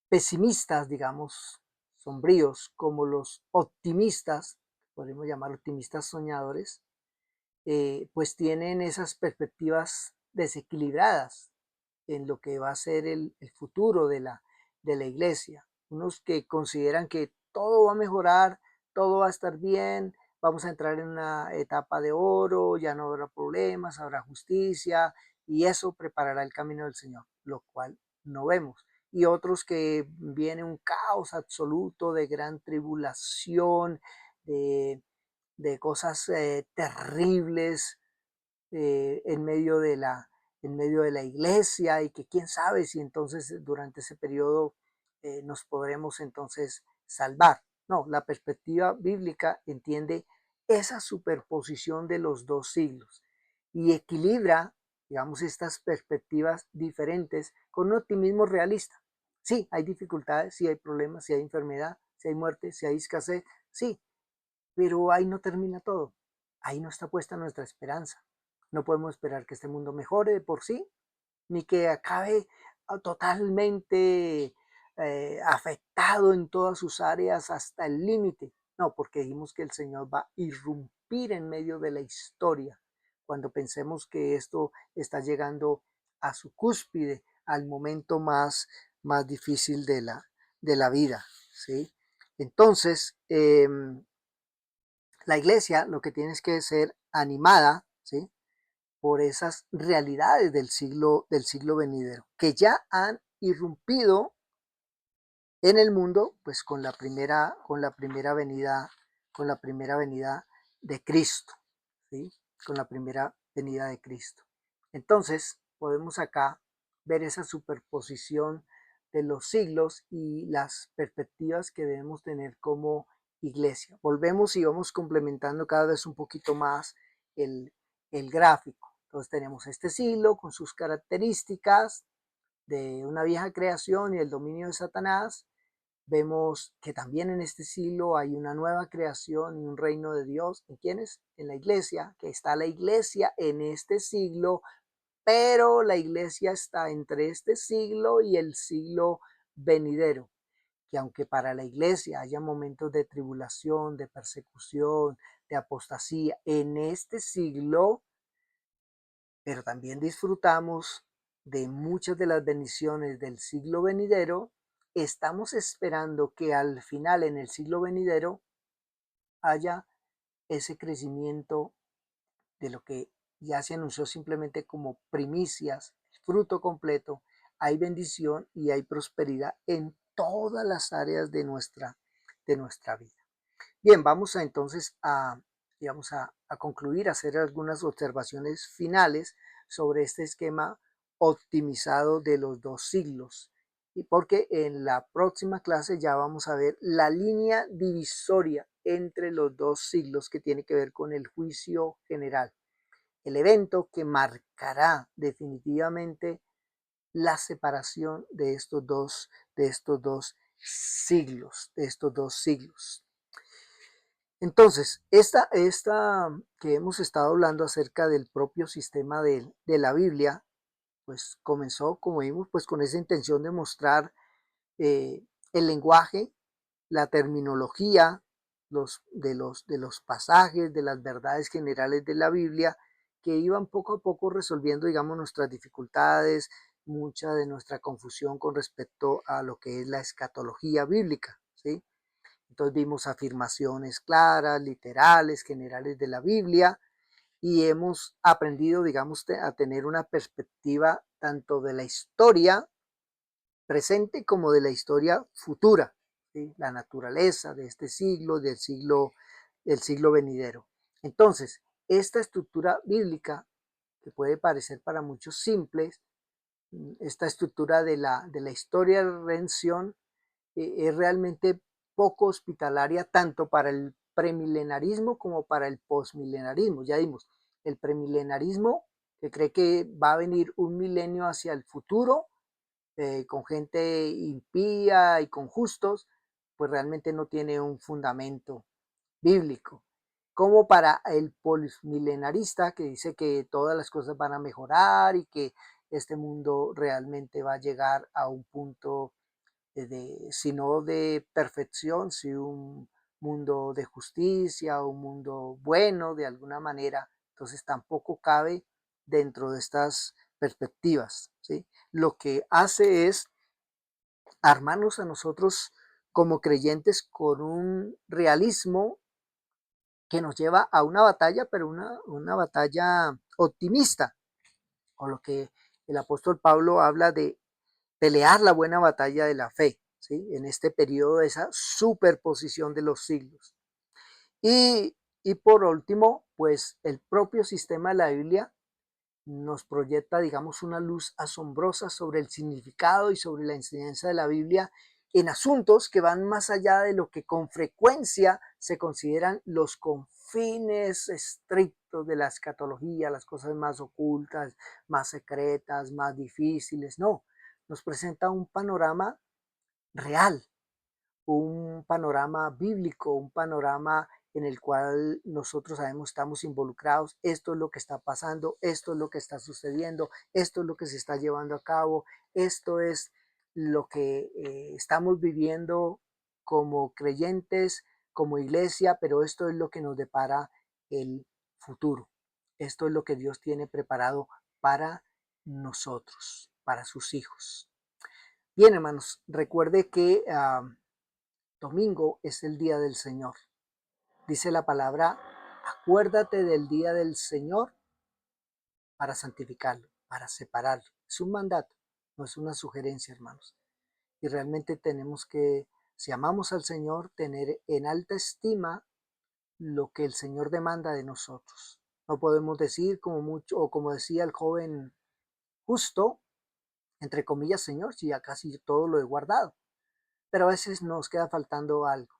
pesimistas, digamos, sombríos, como los optimistas, podemos llamar optimistas soñadores, pues tienen esas perspectivas desequilibradas en lo que va a ser el futuro de la iglesia. Unos que consideran que todo va a mejorar, todo va a estar bien, vamos a entrar en una etapa de oro, ya no habrá problemas, habrá justicia y eso preparará el camino del Señor, lo cual no vemos. Y otros que viene un caos absoluto de gran tribulación, de, de cosas terribles, en medio en medio de la iglesia y que quién sabe si entonces durante ese periodo nos podremos entonces salvar. No, la perspectiva bíblica entiende esa superposición de los dos siglos y equilibra, digamos, estas perspectivas diferentes con un optimismo realista. Sí, hay dificultades, sí hay problemas, sí hay enfermedad, sí hay muerte, sí hay escasez, sí, pero ahí no termina todo. Ahí no está puesta nuestra esperanza. No podemos esperar que este mundo mejore de por sí, ni que acabe totalmente afectado en todas sus áreas hasta el límite. No, porque dijimos que el Señor va a irrumpir en medio de la historia cuando pensemos que esto está llegando a su cúspide, al momento más difícil de la vida, ¿sí? Entonces, la iglesia lo que tiene es que ser animada, ¿sí? Por esas realidades del siglo venidero, que ya han irrumpido en el mundo, pues con la primera venida de Cristo, ¿sí? Con la primera venida de Cristo. Entonces, podemos acá ver esa superposición de los siglos y las perspectivas que debemos tener como iglesia. Volvemos y vamos complementando cada vez un poquito más el, el gráfico. Entonces tenemos este siglo con sus características de una vieja creación y el dominio de Satanás. Vemos que también en este siglo hay una nueva creación y un reino de Dios. ¿En quiénes? En la iglesia, que está la iglesia en este siglo, pero la iglesia está entre este siglo y el siglo venidero. Que aunque para la iglesia haya momentos de tribulación, de persecución, de apostasía en este siglo, pero también disfrutamos de muchas de las bendiciones del siglo venidero. Estamos esperando que al final, en el siglo venidero, haya ese crecimiento de lo que ya se anunció simplemente como primicias, fruto completo. Hay bendición y hay prosperidad en todas las áreas de nuestra vida. Bien, vamos a entonces a concluir, a hacer algunas observaciones finales sobre este esquema optimizado de los dos siglos. Y porque en la próxima clase ya vamos a ver la línea divisoria entre los dos siglos que tiene que ver con el juicio general, el evento que marcará definitivamente la separación de estos dos siglos, de estos dos siglos. Entonces, esta que hemos estado hablando acerca del propio sistema de la Biblia, pues comenzó, como vimos, pues con esa intención de mostrar el lenguaje, la terminología de los pasajes, de las verdades generales de la Biblia, que iban poco a poco resolviendo, digamos, nuestras dificultades, mucha de nuestra confusión con respecto a lo que es la escatología bíblica, ¿sí? Entonces vimos afirmaciones claras, literales, generales de la Biblia y hemos aprendido, digamos, a tener una perspectiva tanto de la historia presente como de la historia futura, ¿sí? La naturaleza de este siglo, del siglo venidero. Entonces, esta estructura bíblica, que puede parecer para muchos simples, esta estructura de la historia de redención, es realmente poco hospitalaria tanto para el premilenarismo como para el posmilenarismo. Ya vimos, el premilenarismo que cree que va a venir un milenio hacia el futuro con gente impía y con justos, pues realmente no tiene un fundamento bíblico. Como para el postmilenarista que dice que todas las cosas van a mejorar y que este mundo realmente va a llegar a un punto si no de perfección, si un mundo de justicia, un mundo bueno de alguna manera, entonces tampoco cabe dentro de estas perspectivas, ¿sí? Lo que hace es armarnos a nosotros como creyentes con un realismo que nos lleva a una batalla, pero una batalla optimista, o lo que el apóstol Pablo habla de pelear la buena batalla de la fe, ¿sí? En este periodo de esa superposición de los siglos. Y por último, pues el propio sistema de la Biblia nos proyecta, digamos, una luz asombrosa sobre el significado y sobre la enseñanza de la Biblia en asuntos que van más allá de lo que con frecuencia se consideran los confines estrictos de la escatología, las cosas más ocultas, más secretas, más difíciles. No, nos presenta un panorama real, un panorama bíblico, un panorama en el cual nosotros sabemos estamos involucrados, esto es lo que está pasando, esto es lo que está sucediendo, esto es lo que se está llevando a cabo, esto es lo que estamos viviendo como creyentes, como iglesia, pero esto es lo que nos depara el futuro. Esto es lo que Dios tiene preparado para nosotros, para sus hijos. Bien, hermanos, recuerde que domingo es el día del Señor. Dice la palabra, acuérdate del día del Señor para santificarlo, para separarlo. Es un mandato, no es una sugerencia, hermanos. Y realmente tenemos que, si amamos al Señor, tener en alta estima lo que el Señor demanda de nosotros. No podemos decir como mucho, o como decía el joven justo, entre comillas, Señor, si ya casi todo lo he guardado. Pero a veces nos queda faltando algo.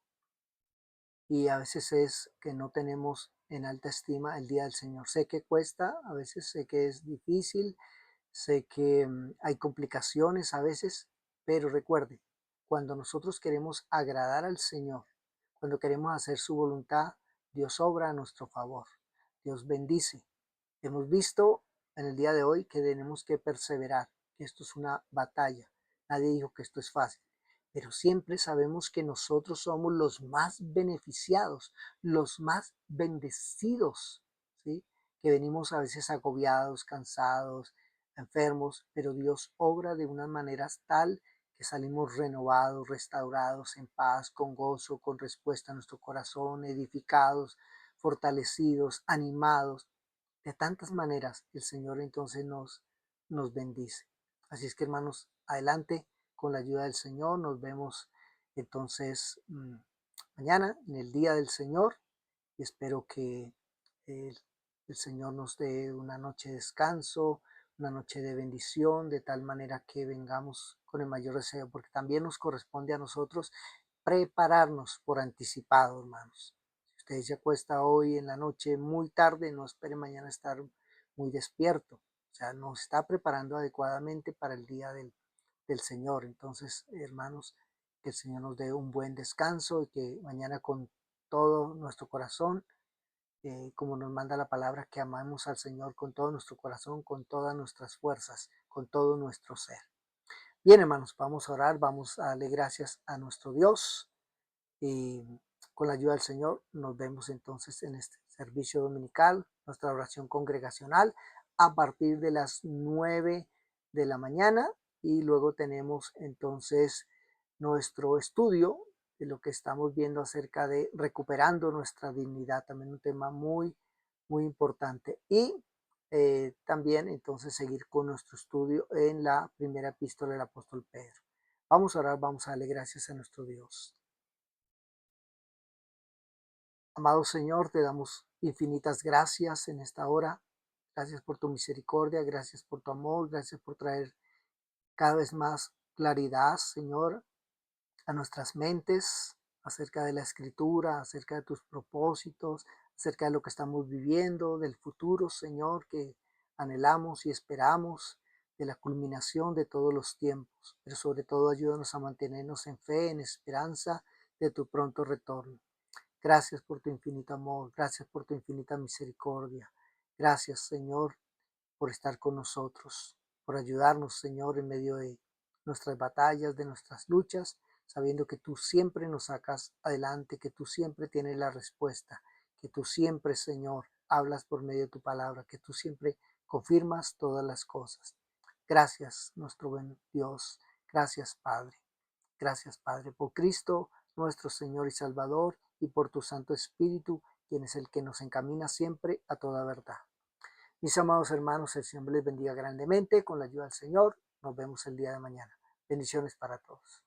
Y a veces es que no tenemos en alta estima el día del Señor. Sé que cuesta, a veces sé que es difícil, sé que hay complicaciones a veces, pero recuerde, cuando nosotros queremos agradar al Señor, cuando queremos hacer su voluntad, Dios obra a nuestro favor. Dios bendice. Hemos visto en el día de hoy que tenemos que perseverar, que esto es una batalla. Nadie dijo que esto es fácil, pero siempre sabemos que nosotros somos los más beneficiados, los más bendecidos, ¿sí? Que venimos a veces agobiados, cansados, enfermos, pero Dios obra de unas maneras tal que salimos renovados, restaurados, en paz, con gozo, con respuesta a nuestro corazón, edificados, fortalecidos, animados. De tantas maneras el Señor entonces nos bendice. Así es que hermanos, adelante con la ayuda del Señor. Nos vemos entonces mañana en el día del Señor y espero que el, el Señor nos dé una noche de descanso, una noche de bendición, de tal manera que vengamos con el mayor deseo, porque también nos corresponde a nosotros prepararnos por anticipado, hermanos. Si usted se acuesta hoy en la noche muy tarde, no espere mañana estar muy despierto. O sea, nos está preparando adecuadamente para el día del Señor. Entonces, hermanos, que el Señor nos dé un buen descanso y que mañana con todo nuestro corazón, como nos manda la palabra, que amamos al Señor con todo nuestro corazón, con todas nuestras fuerzas, con todo nuestro ser. Bien, hermanos, vamos a orar, vamos a darle gracias a nuestro Dios y con la ayuda del Señor nos vemos entonces en este servicio dominical, nuestra oración congregacional a partir de las 9 de la mañana y luego tenemos entonces nuestro estudio de lo que estamos viendo acerca de recuperando nuestra dignidad, también un tema muy, muy importante. Y también entonces seguir con nuestro estudio en la primera epístola del apóstol Pedro. Vamos a orar, vamos a darle gracias a nuestro Dios. Amado Señor, te damos infinitas gracias en esta hora. Gracias por tu misericordia, gracias por tu amor, gracias por traer cada vez más claridad, Señor, a nuestras mentes acerca de la escritura, acerca de tus propósitos, acerca de lo que estamos viviendo, del futuro, Señor, que anhelamos y esperamos, de la culminación de todos los tiempos. Pero sobre todo ayúdanos a mantenernos en fe, en esperanza de tu pronto retorno. Gracias por tu infinito amor, gracias por tu infinita misericordia. Gracias, Señor, por estar con nosotros, por ayudarnos, Señor, en medio de nuestras batallas, de nuestras luchas, sabiendo que tú siempre nos sacas adelante, que tú siempre tienes la respuesta, que tú siempre, Señor, hablas por medio de tu palabra, que tú siempre confirmas todas las cosas. Gracias, nuestro buen Dios. Gracias, Padre. Gracias, Padre, por Cristo, nuestro Señor y Salvador, y por tu Santo Espíritu, quien es el que nos encamina siempre a toda verdad. Mis amados hermanos, el Señor les bendiga grandemente con la ayuda del Señor. Nos vemos el día de mañana. Bendiciones para todos.